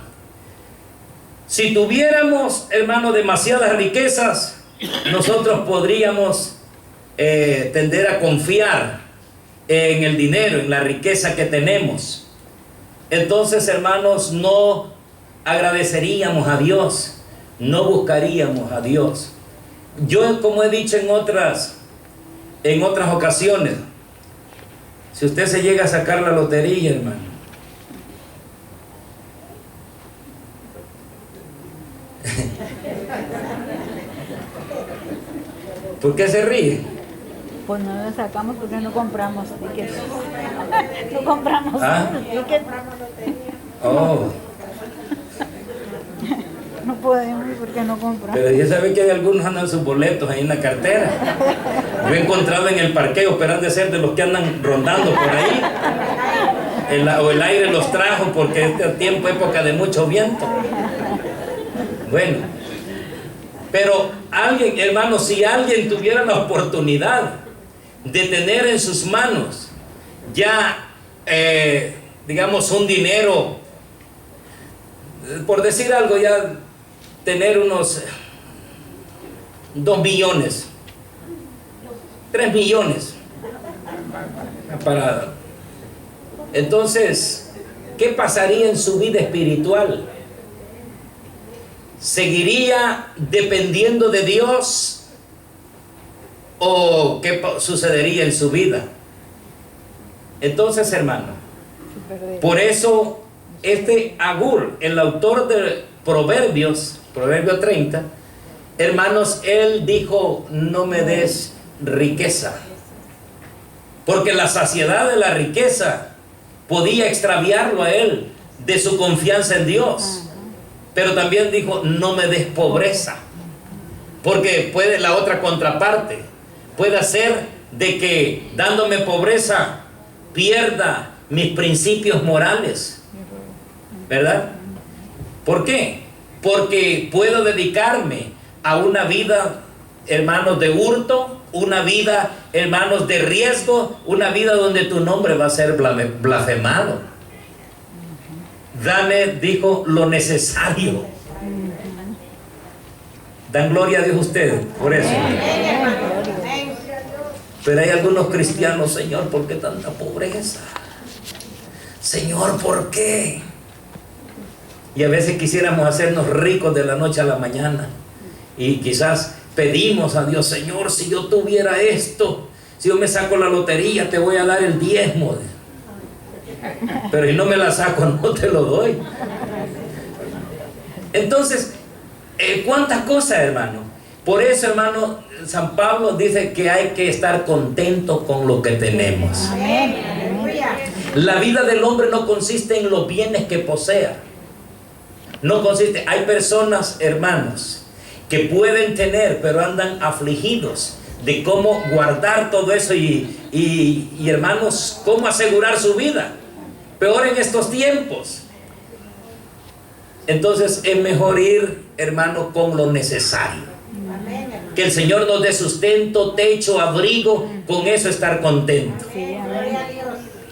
Si tuviéramos, hermano, demasiadas riquezas, nosotros podríamos tender a confiar en el dinero, en la riqueza que tenemos. Entonces, hermanos, no agradeceríamos a Dios, no buscaríamos a Dios. Yo, como he dicho en otras ocasiones, si usted se llega a sacar la lotería, hermano, ¿por qué se ríe? Pues no lo sacamos porque no compramos tickets. No compramos tickets. Oh. No podemos porque no compramos. Pero ya sabe que hay algunos andan sus boletos ahí en la cartera. Yo he encontrado en el parqueo, esperan de ser de los que andan rondando por ahí. O el aire los trajo porque este tiempo, época de mucho viento. Bueno, pero alguien, hermano, si alguien tuviera la oportunidad de tener en sus manos ya, digamos, un dinero, por decir algo, ya tener unos 2 millones, 3 millones, entonces, ¿qué pasaría en su vida espiritual? ¿Seguiría dependiendo de Dios o qué sucedería en su vida? Entonces, hermano, por eso Agur, el autor de Proverbios, Proverbio 30, hermanos, él dijo: no me des riqueza, porque la saciedad de la riqueza podía extraviarlo a él de su confianza en Dios. Pero también dijo: no me des pobreza, porque puede, la otra contraparte puede ser de que dándome pobreza pierda mis principios morales, ¿verdad? ¿Por qué? Porque puedo dedicarme a una vida, hermanos, de hurto, una vida, hermanos, de riesgo, una vida donde tu nombre va a ser blasfemado. Dame, dijo, lo necesario. Dan gloria a Dios ustedes por eso. Pero hay algunos cristianos: Señor, ¿por qué tanta pobreza? Señor, ¿por qué? Y a veces quisiéramos hacernos ricos de la noche a la mañana. Y quizás pedimos a Dios: Señor, si yo tuviera esto, si yo me saco la lotería, te voy a dar el diezmo. Pero si no me la saco, no te lo doy. Entonces, ¿cuántas cosas, hermano? Por eso, hermano, San Pablo dice que hay que estar contento con lo que tenemos. La vida del hombre no consiste en los bienes que posea. No consiste. Hay personas, hermanos, que pueden tener, pero andan afligidos de cómo guardar todo eso y hermanos, cómo asegurar su vida. Peor en estos tiempos. Entonces es mejor ir, hermano, con lo necesario. Que el Señor nos dé sustento, techo, abrigo, con eso estar contento.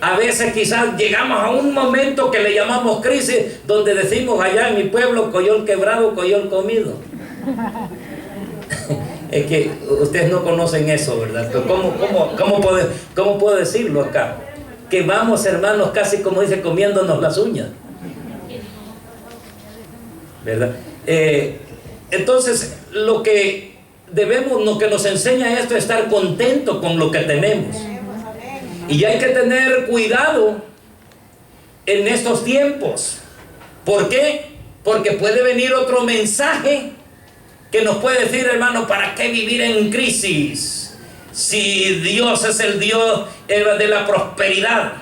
A veces quizás llegamos a un momento que le llamamos crisis, donde decimos allá en mi pueblo: coyol quebrado, coyol comido. Es que ustedes no conocen eso, ¿verdad? Pero ¿cómo puedo decirlo acá? Que vamos, hermanos, casi como dice, comiéndonos las uñas, ¿verdad? Entonces, lo que nos enseña esto es estar contento con lo que tenemos. Y hay que tener cuidado en estos tiempos. ¿Por qué? Porque puede venir otro mensaje que nos puede decir: hermano, ¿para qué vivir en crisis? Si Dios es el Dios de la prosperidad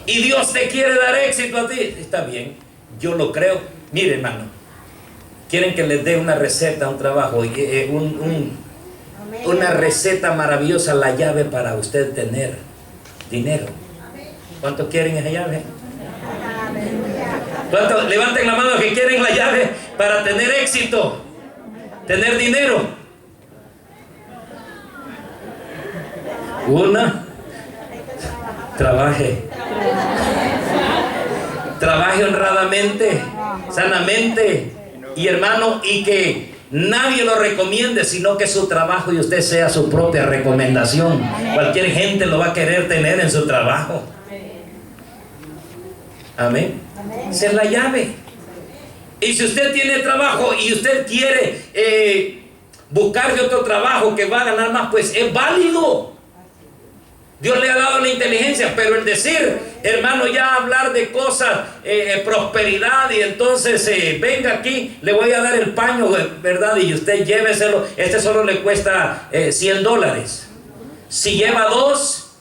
y Dios te quiere dar éxito a ti. Está bien, yo lo creo. Mire, hermano, quieren que les dé una receta, un trabajo, una receta maravillosa, la llave para usted tener dinero. ¿Cuántos quieren esa llave? ¿Cuántos? Levanten la mano que quieren la llave para tener éxito, tener dinero. Una, trabaje honradamente, sanamente, y hermano, y que nadie lo recomiende, sino que su trabajo y usted sea su propia recomendación. Cualquier gente lo va a querer tener en su trabajo. Amén. Esa es la llave. Y si usted tiene trabajo y usted quiere buscarse otro trabajo que va a ganar más, pues es válido. Dios le ha dado la inteligencia, pero el decir, hermano, ya hablar de cosas, prosperidad, y entonces venga aquí, le voy a dar el paño, ¿verdad? Y usted lléveselo, este solo le cuesta $100. Si lleva 2,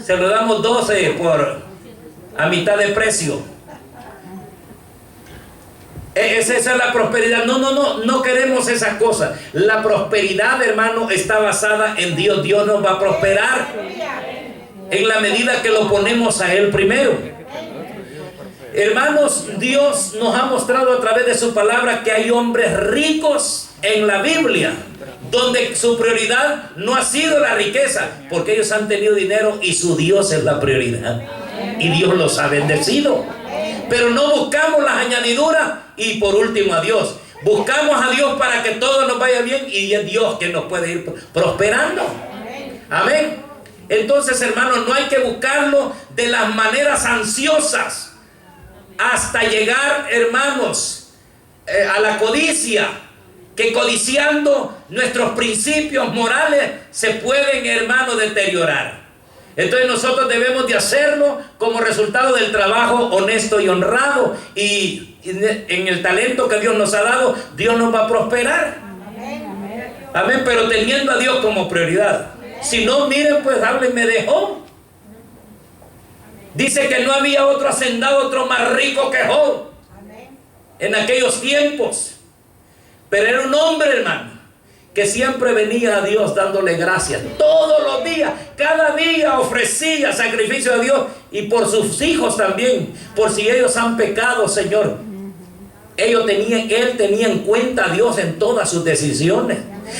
se lo damos 12 a mitad de precio. Esa es la prosperidad. No queremos esas cosas. La prosperidad, hermano, está basada en Dios. Dios nos va a prosperar en la medida que lo ponemos a Él primero. Hermanos, Dios nos ha mostrado a través de su palabra que hay hombres ricos en la Biblia, donde su prioridad no ha sido la riqueza, porque ellos han tenido dinero y su Dios es la prioridad. Y Dios los ha bendecido. Pero no buscamos las añadiduras y por último a Dios. Buscamos a Dios para que todo nos vaya bien y es Dios quien nos puede ir prosperando. Amén. Entonces, hermanos, no hay que buscarlo de las maneras ansiosas hasta llegar, hermanos, a la codicia, que codiciando nuestros principios morales se pueden, hermano, deteriorar. Entonces nosotros debemos de hacerlo como resultado del trabajo honesto y honrado, y en el talento que Dios nos ha dado, Dios nos va a prosperar. Amén, pero teniendo a Dios como prioridad. Si no, miren, pues háblenme de Job. Dice que no había otro hacendado, otro más rico que Job en aquellos tiempos. Pero era un hombre, hermano, que siempre venía a Dios dándole gracias. Todos los días, cada día ofrecía sacrificio a Dios, y por sus hijos también, por si ellos han pecado, Señor. Él tenía en cuenta a Dios en todas sus decisiones.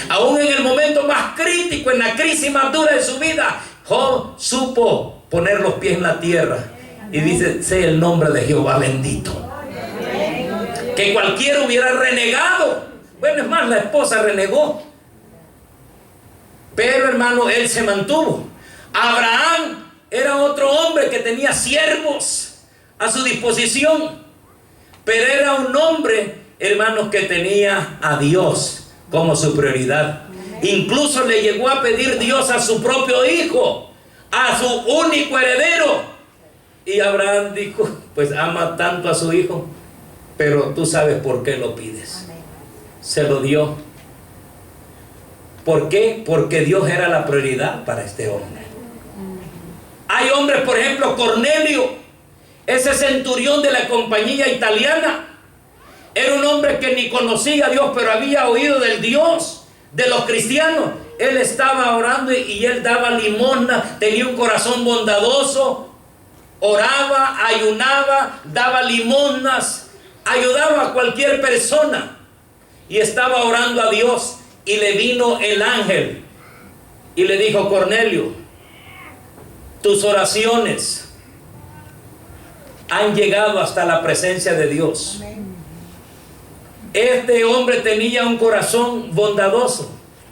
Aún en el momento más crítico, en la crisis más dura de su vida, Job supo poner los pies en la tierra. Y dice: sea el nombre de Jehová bendito. Que cualquiera hubiera renegado. Bueno, es más, la esposa renegó. Pero, hermano, él se mantuvo. Abraham era otro hombre que tenía siervos a su disposición. Pero era un hombre, hermanos, que tenía a Dios como su prioridad. Incluso le llegó a pedir Dios a su propio hijo, a su único heredero. Y Abraham dijo: pues ama tanto a su hijo, pero tú sabes por qué lo pides. Se lo dio. ¿Por qué? Porque Dios era la prioridad para este hombre. Hay hombres, por ejemplo, Cornelio, ese centurión de la compañía italiana, era un hombre que ni conocía a Dios, pero había oído del Dios de los cristianos. Él estaba orando y él daba limosna, tenía un corazón bondadoso, oraba, ayunaba, daba limosnas, ayudaba a cualquier persona, y estaba orando a Dios. Y le vino el ángel y le dijo: Cornelio, tus oraciones han llegado hasta la presencia de Dios. Este hombre tenía un corazón bondadoso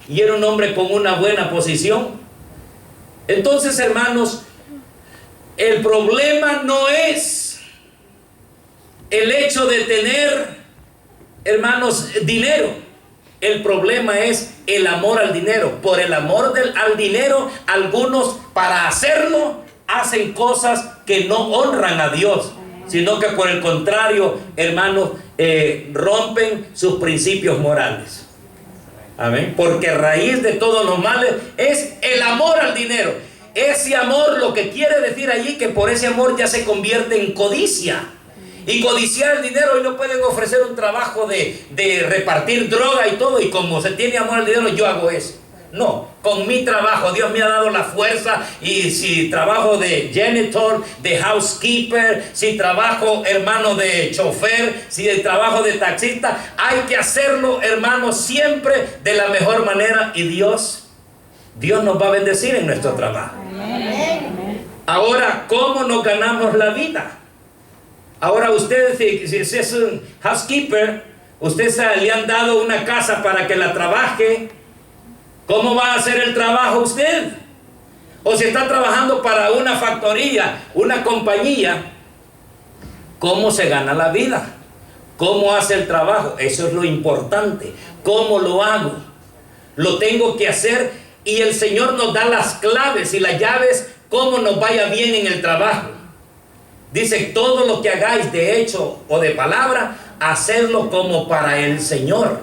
y era un hombre con una buena posición. Entonces, hermanos, el problema no es el hecho de tener, hermanos, dinero. El problema es el amor al dinero. Por el amor al dinero, algunos, para hacerlo, hacen cosas que no honran a Dios, sino que por el contrario, hermanos, rompen sus principios morales. Amén. Porque raíz de todos los males es el amor al dinero. Ese amor, lo que quiere decir allí, que por ese amor ya se convierte en codicia. Y codiciar el dinero, y no pueden ofrecer un trabajo de repartir droga y todo, y como se tiene amor al dinero, yo hago eso. No, con mi trabajo, Dios me ha dado la fuerza, y si trabajo de janitor, de housekeeper, si trabajo, hermano, de chofer, si trabajo de taxista, hay que hacerlo, hermano, siempre de la mejor manera, y Dios nos va a bendecir en nuestro trabajo. Ahora, ¿cómo nos ganamos la vida? Ahora usted, si es un housekeeper, usted le han dado una casa para que la trabaje. ¿Cómo va a hacer el trabajo usted? O si está trabajando para una factoría, una compañía, ¿cómo se gana la vida? ¿Cómo hace el trabajo? Eso es lo importante. ¿Cómo lo hago? Lo tengo que hacer, y el Señor nos da las claves y las llaves, cómo nos vaya bien en el trabajo. Dice: todo lo que hagáis de hecho o de palabra, hacedlo como para el Señor.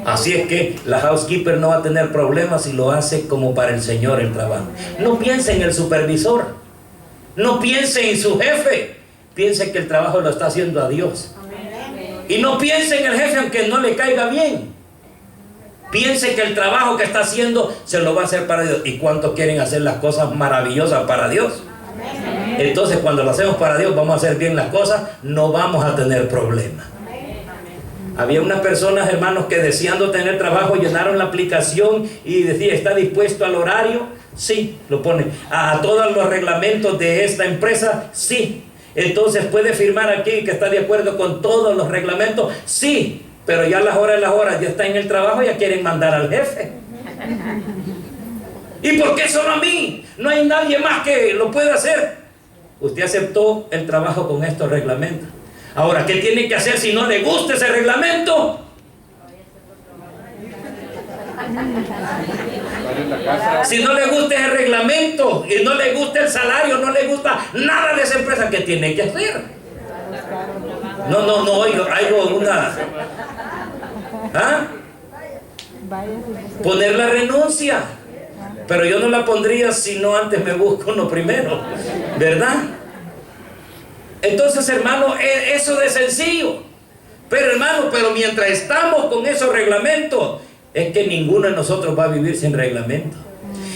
Así es que la housekeeper no va a tener problemas si lo hace como para el Señor el trabajo. No piense en el supervisor, no piense en su jefe, piense que el trabajo lo está haciendo a Dios. Y no piense en el jefe aunque no le caiga bien. Piense que el trabajo que está haciendo se lo va a hacer para Dios. ¿Y cuántos quieren hacer las cosas maravillosas para Dios? Entonces, cuando lo hacemos para Dios, vamos a hacer bien las cosas, no vamos a tener problemas. Había unas personas, hermanos, que deseando tener trabajo, llenaron la aplicación y decía: ¿está dispuesto al horario? Sí, lo pone. ¿A todos los reglamentos de esta empresa? Sí. Entonces, ¿puede firmar aquí que está de acuerdo con todos los reglamentos? Sí. Pero ya a las horas, ya está en el trabajo, ya quieren mandar al jefe. ¿Y por qué solo a mí? No hay nadie más que lo pueda hacer. Usted aceptó el trabajo con estos reglamentos. Ahora, ¿qué tiene que hacer si no le gusta ese reglamento? Si no le gusta ese reglamento y no le gusta el salario, no le gusta nada de esa empresa, ¿qué tiene que hacer? No, oigo una... ¿Ah? Poner la renuncia. Pero yo no la pondría si no antes me busco uno primero, ¿verdad? Entonces, hermano, eso de sencillo. Pero, hermano, mientras estamos con esos reglamentos, es que ninguno de nosotros va a vivir sin reglamento.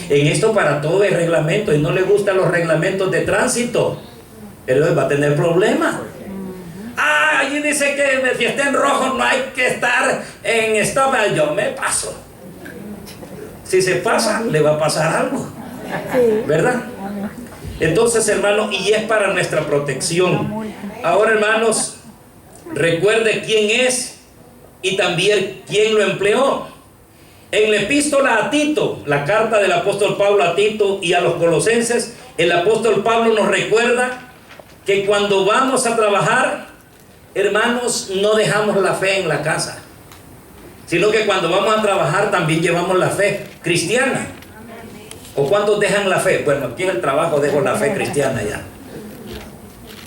En esto para todo hay reglamento, y no le gustan los reglamentos de tránsito, él va a tener problemas. Allí dice que si está en rojo no hay que estar en stop. Yo me paso. Si se pasa, le va a pasar algo, ¿verdad? Entonces, hermano, y es para nuestra protección. Ahora, hermanos, recuerde quién es y también quién lo empleó. En la epístola a Tito, la carta del apóstol Pablo a Tito y a los colosenses, el apóstol Pablo nos recuerda que cuando vamos a trabajar, hermanos, no dejamos la fe en la casa, sino que cuando vamos a trabajar también llevamos la fe cristiana. ¿O cuántos dejan la fe? Bueno, aquí en el trabajo dejo la fe cristiana ya.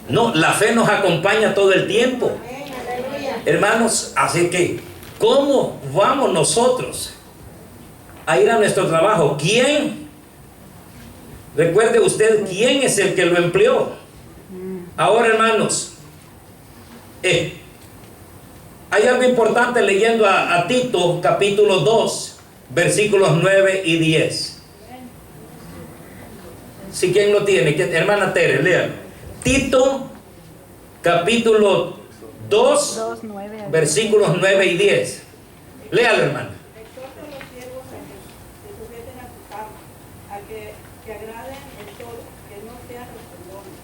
No, la fe nos acompaña todo el tiempo, hermanos. Así que, ¿cómo vamos nosotros a ir a nuestro trabajo? ¿Quién? Recuerde usted quién es el que lo empleó. Ahora, hermanos, hay algo importante leyendo a Tito capítulo 2 versículos 9 y 10. Si ¿quién lo tiene? Hermana Tere, léalo. Tito capítulo 2 versículos 9 y 10. Léalo, hermana. Exhorta a los siervos a que se sujeten a sus amos, a que agraden en todo, que no sean respondones,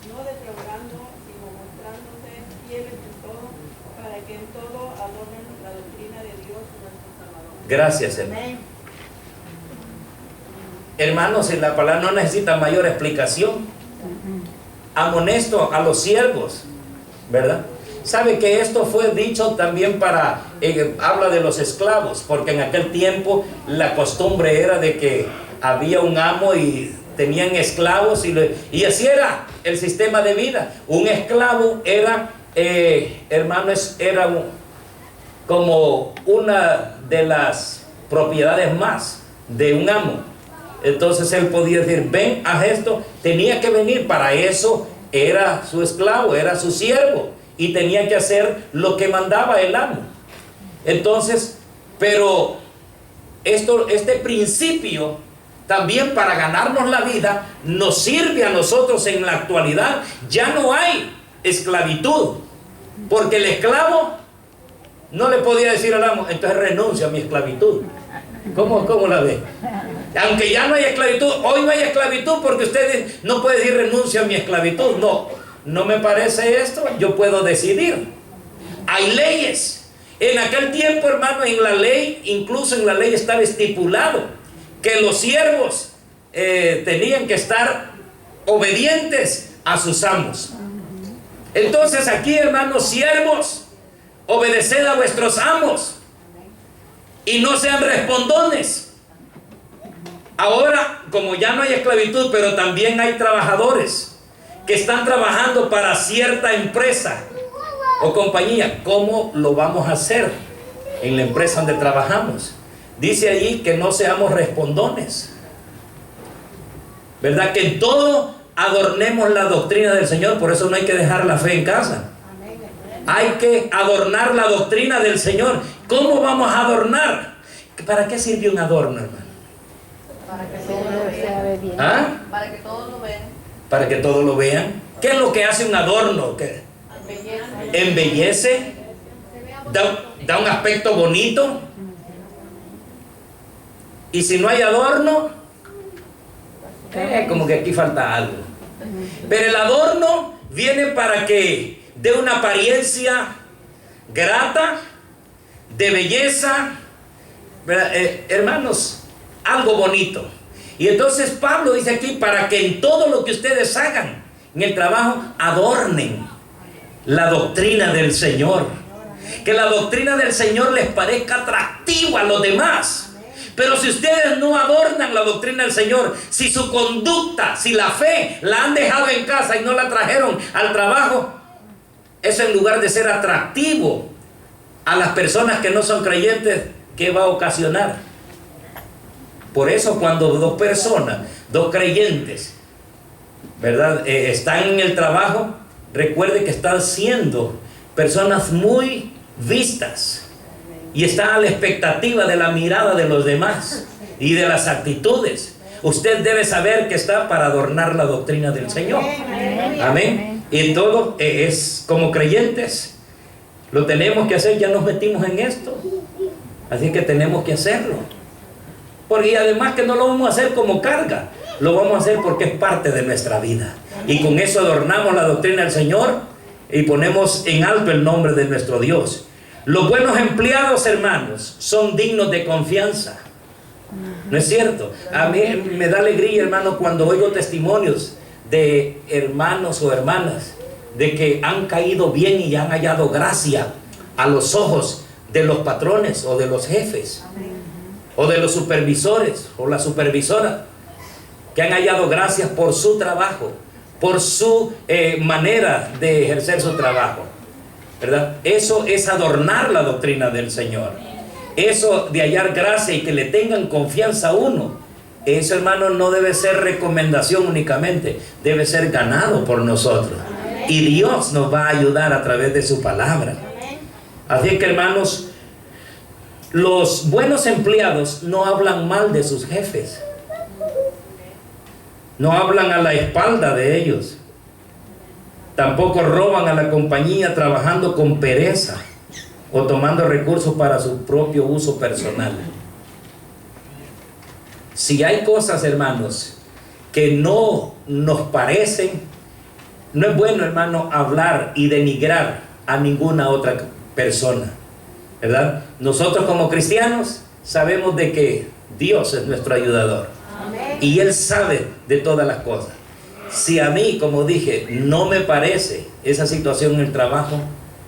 no defraudando, sino mostrándose fieles en todo, para que en todo adornen la doctrina de Dios nuestro Salvador. Gracias, hermano. Hermanos, en la palabra no necesita mayor explicación. Amonesto a los siervos, ¿verdad? Sabe que esto fue dicho también para, habla de los esclavos, porque en aquel tiempo la costumbre era de que había un amo y tenían esclavos, y así era el sistema de vida. Un esclavo era, hermanos, era como una de las propiedades más de un amo. Entonces él podía decir, ven, haz esto. Tenía que venir, para eso era su esclavo, era su siervo, y tenía que hacer lo que mandaba el amo. Entonces, pero este principio también para ganarnos la vida nos sirve a nosotros en la actualidad. Ya no hay esclavitud, porque el esclavo no le podía decir al amo, entonces renuncio a mi esclavitud. ¿Cómo la ve? Aunque ya no hay esclavitud, hoy no hay esclavitud porque usted no puede decir renuncio a mi esclavitud. No me parece esto, yo puedo decidir. Hay leyes. En aquel tiempo, hermano, en la ley, incluso en la ley estaba estipulado que los siervos tenían que estar obedientes a sus amos. Entonces aquí, hermanos, siervos, obedeced a vuestros amos y no sean respondones. Ahora, como ya no hay esclavitud, pero también hay trabajadores que están trabajando para cierta empresa o compañía. ¿Cómo lo vamos a hacer en la empresa donde trabajamos? Dice allí que no seamos respondones, ¿verdad? Que en todo adornemos la doctrina del Señor. Por eso no hay que dejar la fe en casa. Hay que adornar la doctrina del Señor. ¿Cómo vamos a adornar? ¿Para qué sirve un adorno, hermano? Para que todo sea de bien. ¿Ah? Para que todos lo vean. Para que todos lo vean. ¿Qué es lo que hace un adorno? ¿Qué? Embellece, da un aspecto bonito. Y si no hay adorno, como que aquí falta algo. Pero el adorno viene para que dé una apariencia grata, de belleza, hermanos, algo bonito. Y entonces Pablo dice aquí, para que en todo lo que ustedes hagan en el trabajo, adornen la doctrina del Señor. Que la doctrina del Señor les parezca atractiva a los demás. Pero si ustedes no adornan la doctrina del Señor, si su conducta, si la fe la han dejado en casa y no la trajeron al trabajo, eso en lugar de ser atractivo a las personas que no son creyentes, ¿qué va a ocasionar? Por eso cuando dos personas, dos creyentes, ¿verdad? Están en el trabajo, recuerde que están siendo personas muy vistas y están a la expectativa de la mirada de los demás y de las actitudes. Usted debe saber que está para adornar la doctrina del Señor. Amén. Y todo es como creyentes, lo tenemos que hacer. Ya nos metimos en esto, así que tenemos que hacerlo. Porque además que no lo vamos a hacer como carga, lo vamos a hacer porque es parte de nuestra vida. Y con eso adornamos la doctrina del Señor y ponemos en alto el nombre de nuestro Dios. Los buenos empleados, hermanos, son dignos de confianza. ¿No es cierto? A mí me da alegría, hermano, cuando oigo testimonios de hermanos o hermanas de que han caído bien y han hallado gracia a los ojos de los patrones o de los jefes o de los supervisores o la supervisora, que han hallado gracias por su trabajo, por su manera de ejercer su trabajo, ¿verdad? Eso es adornar la doctrina del Señor. Eso de hallar gracia y que le tengan confianza a uno, eso, hermano, no debe ser recomendación únicamente, debe ser ganado por nosotros. Y Dios nos va a ayudar a través de su palabra. Así que, hermanos, los buenos empleados no hablan mal de sus jefes, no hablan a la espalda de ellos, tampoco roban a la compañía trabajando con pereza o tomando recursos para su propio uso personal. Si hay cosas, hermanos, que no nos parecen, no es bueno, hermano, hablar y denigrar a ninguna otra persona, ¿verdad? Nosotros como cristianos sabemos de que Dios es nuestro ayudador. Amén. Y Él sabe de todas las cosas. Si a mí, como dije, no me parece esa situación en el trabajo,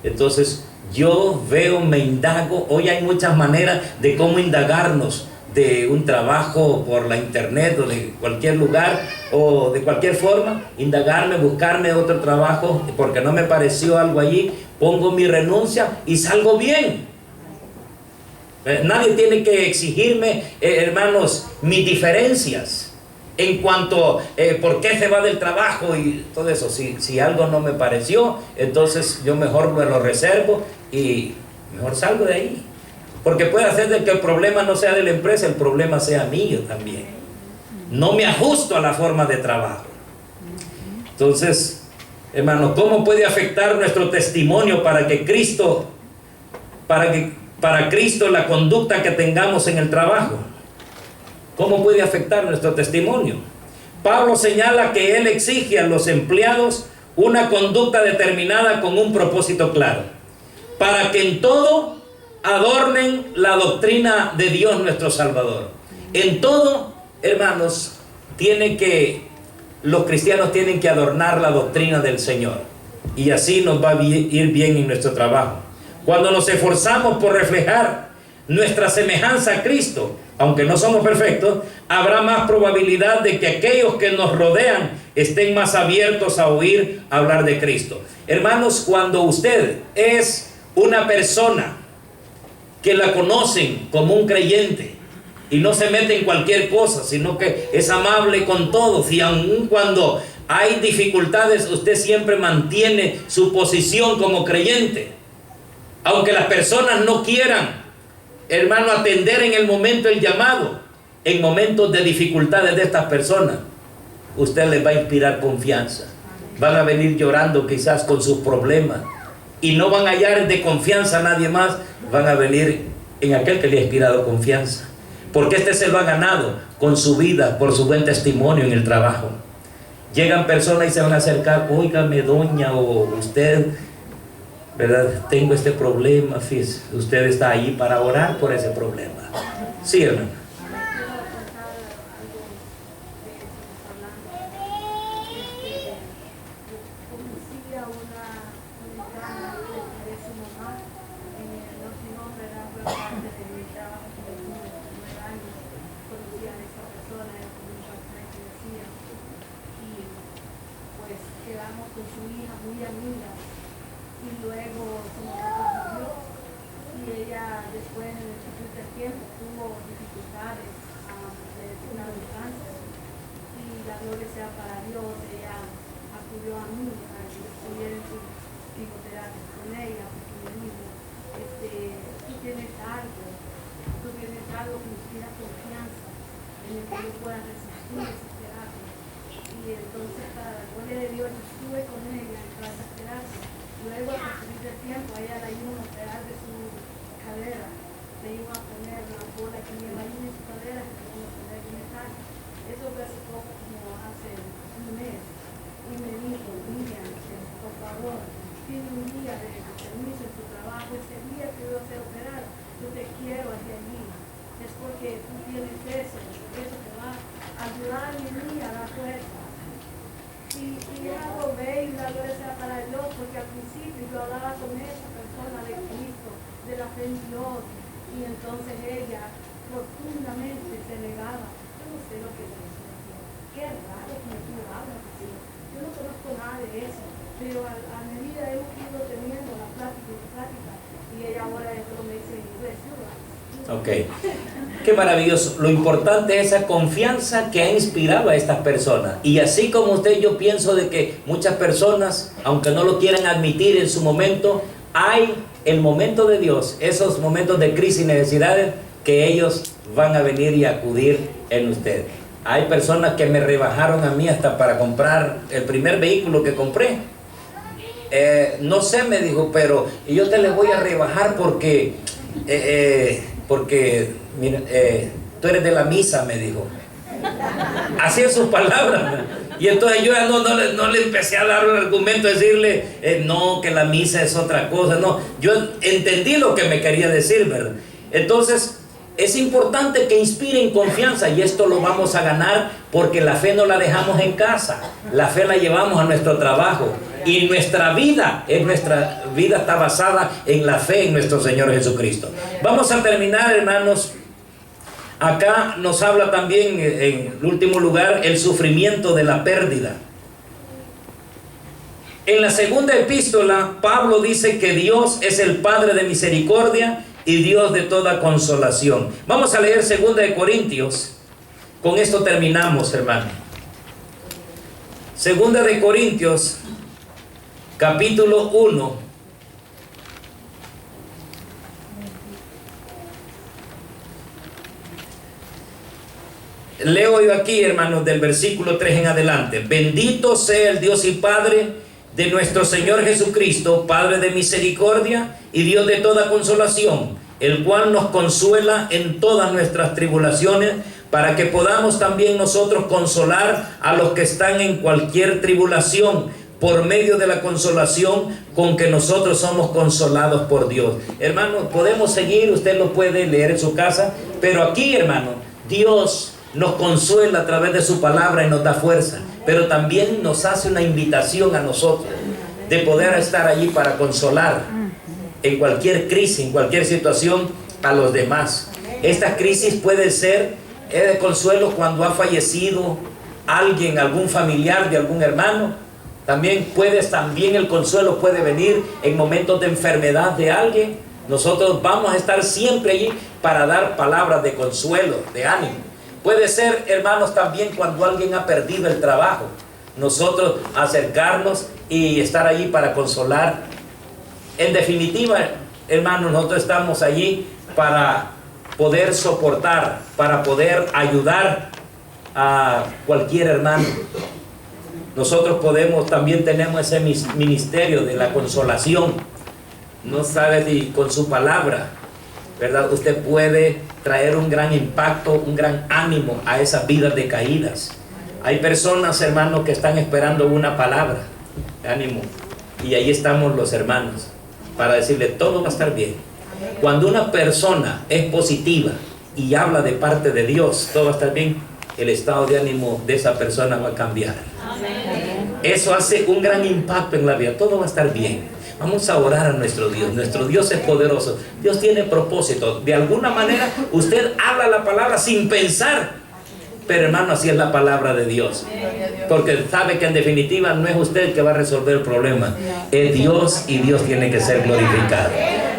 entonces yo veo, me indago. Hoy hay muchas maneras de cómo indagarnos de un trabajo por la internet o de cualquier lugar o de cualquier forma, indagarme, buscarme otro trabajo porque no me pareció algo allí, pongo mi renuncia y salgo bien. Nadie tiene que exigirme, hermanos, mis diferencias en cuanto por qué se va del trabajo y todo eso. Si algo no me pareció, entonces yo mejor me lo reservo y mejor salgo de ahí. Porque puede hacer de que el problema no sea de la empresa, el problema sea mío también. No me ajusto a la forma de trabajo. Entonces, hermano, ¿cómo puede afectar nuestro testimonio para Cristo la conducta que tengamos en el trabajo? ¿Cómo puede afectar nuestro testimonio? Pablo señala que él exige a los empleados una conducta determinada con un propósito claro, para que en todo adornen la doctrina de Dios nuestro Salvador. En todo, hermanos, los cristianos tienen que adornar la doctrina del Señor, y así nos va a ir bien en nuestro trabajo. Cuando nos esforzamos por reflejar nuestra semejanza a Cristo, aunque no somos perfectos, habrá más probabilidad de que aquellos que nos rodean estén más abiertos a oír hablar de Cristo. Hermanos, cuando usted es una persona que la conocen como un creyente y no se mete en cualquier cosa, sino que es amable con todos, y aun cuando hay dificultades, usted siempre mantiene su posición como creyente, aunque las personas no quieran, hermano, atender en el momento el llamado, en momentos de dificultades de estas personas, usted les va a inspirar confianza. Van a venir llorando quizás con sus problemas y no van a hallar de confianza a nadie más, van a venir en aquel que le ha inspirado confianza, porque este se lo ha ganado con su vida, por su buen testimonio en el trabajo. Llegan personas y se van a acercar: óigame, doña, o usted, ¿verdad? Tengo este problema, fíjese, usted está ahí para orar por ese problema. Sí, hermano. parte de mi trabajo como de 9 años, conocí a esta persona, era como un pastor que decía, y pues quedamos con su hija muy amigas, y luego su mamá murió, y ella después en el transcurso del tiempo tuvo dificultades de curar un cáncer, y la gloria sea para Dios, ella acudió a mí para que estuviera en su psicoterapia con ella, porque me dijo, tú tienes algo que inspira confianza en el que yo pueda resistir esa terapia. Y entonces, para la gloria de Dios, yo estuve con ella en toda esa terapia. Luego, a partir del tiempo, a ella la iban a operar de su cadera, le iban a poner la bola que lleva ahí en su cadera, que le iban a poner en metal. Eso fue hace poco, como hace un mes. Y me dijo, Miriam, por favor, tiene un día de permiso en tu trabajo, ese día que yo voy a ser operada, yo te quiero hacia allí. Es porque tú tienes eso te va a ayudar a mi niña a dar fuerza. Y es algo bello, la gloria sea para Dios, porque al principio yo hablaba con esa persona de Cristo, de la fe en Dios, y entonces ella profundamente se negaba. Yo no sé lo que es eso. Qué raro que tú hablas así. Yo no conozco nada de eso, pero a medida hemos ido teniendo la plática, y ella ahora esto me dice en inglés, Ok, qué maravilloso. Lo importante es esa confianza que ha inspirado a estas personas. Y así como usted, yo pienso de que muchas personas, aunque no lo quieran admitir en su momento, hay el momento de Dios, esos momentos de crisis y necesidades que ellos van a venir y acudir en usted. Hay personas que me rebajaron a mí hasta para comprar el primer vehículo que compré. No sé, me dijo, pero yo te le voy a rebajar porque mira, tú eres de la misa, me dijo. Así es sus palabras. Y entonces yo ya no le empecé a dar un argumento, decirle, no, que la misa es otra cosa. No, yo entendí lo que me quería decir, ¿verdad? Entonces, es importante que inspiren confianza, y esto lo vamos a ganar porque la fe no la dejamos en casa, la fe la llevamos a nuestro trabajo, y nuestra vida está basada en la fe en nuestro Señor Jesucristo. Vamos a terminar, hermanos. Acá nos habla también, en último lugar, el sufrimiento de la pérdida. En la segunda epístola, Pablo dice que Dios es el Padre de misericordia y Dios de toda consolación. Vamos a leer 2 de Corintios. Con esto terminamos, hermano. 2 de Corintios, capítulo 1. Leo yo aquí, hermanos, del versículo 3 en adelante. Bendito sea el Dios y Padre de nuestro Señor Jesucristo, Padre de misericordia y Dios de toda consolación, el cual nos consuela en todas nuestras tribulaciones, para que podamos también nosotros consolar a los que están en cualquier tribulación, por medio de la consolación con que nosotros somos consolados por Dios. Hermanos, podemos seguir, usted lo puede leer en su casa, pero aquí, hermano, Dios nos consuela a través de su palabra y nos da fuerza, pero también nos hace una invitación a nosotros de poder estar allí para consolar en cualquier crisis, en cualquier situación a los demás. Esta crisis puede ser de consuelo cuando ha fallecido alguien, algún familiar de algún hermano. También el consuelo puede venir en momentos de enfermedad de alguien. Nosotros vamos a estar siempre allí para dar palabras de consuelo, de ánimo. Puede ser, hermanos, también cuando alguien ha perdido el trabajo, nosotros acercarnos y estar allí para consolar. En definitiva, hermanos, nosotros estamos allí para poder soportar, para poder ayudar a cualquier hermano. Nosotros también tenemos ese ministerio de la consolación. No sabe si con su palabra, ¿verdad?, usted puede traer un gran impacto, un gran ánimo a esas vidas decaídas. Hay personas, hermanos, que están esperando una palabra de ánimo, y ahí estamos los hermanos para decirle, todo va a estar bien. Cuando una persona es positiva y habla de parte de Dios, todo va a estar bien, el estado de ánimo de esa persona va a cambiar. Eso hace un gran impacto en la vida, todo va a estar bien. Vamos a orar a nuestro Dios. Nuestro Dios es poderoso. Dios tiene propósito. De alguna manera usted habla la palabra sin pensar. Pero hermano, así es la palabra de Dios. Porque sabe que en definitiva no es usted el que va a resolver el problema. Es Dios, y Dios tiene que ser glorificado.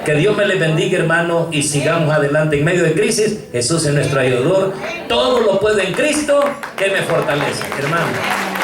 Que Dios me le bendiga, hermano, y sigamos adelante en medio de crisis. Jesús es nuestro ayudador. Todo lo puedo en Cristo que me fortalece, hermano.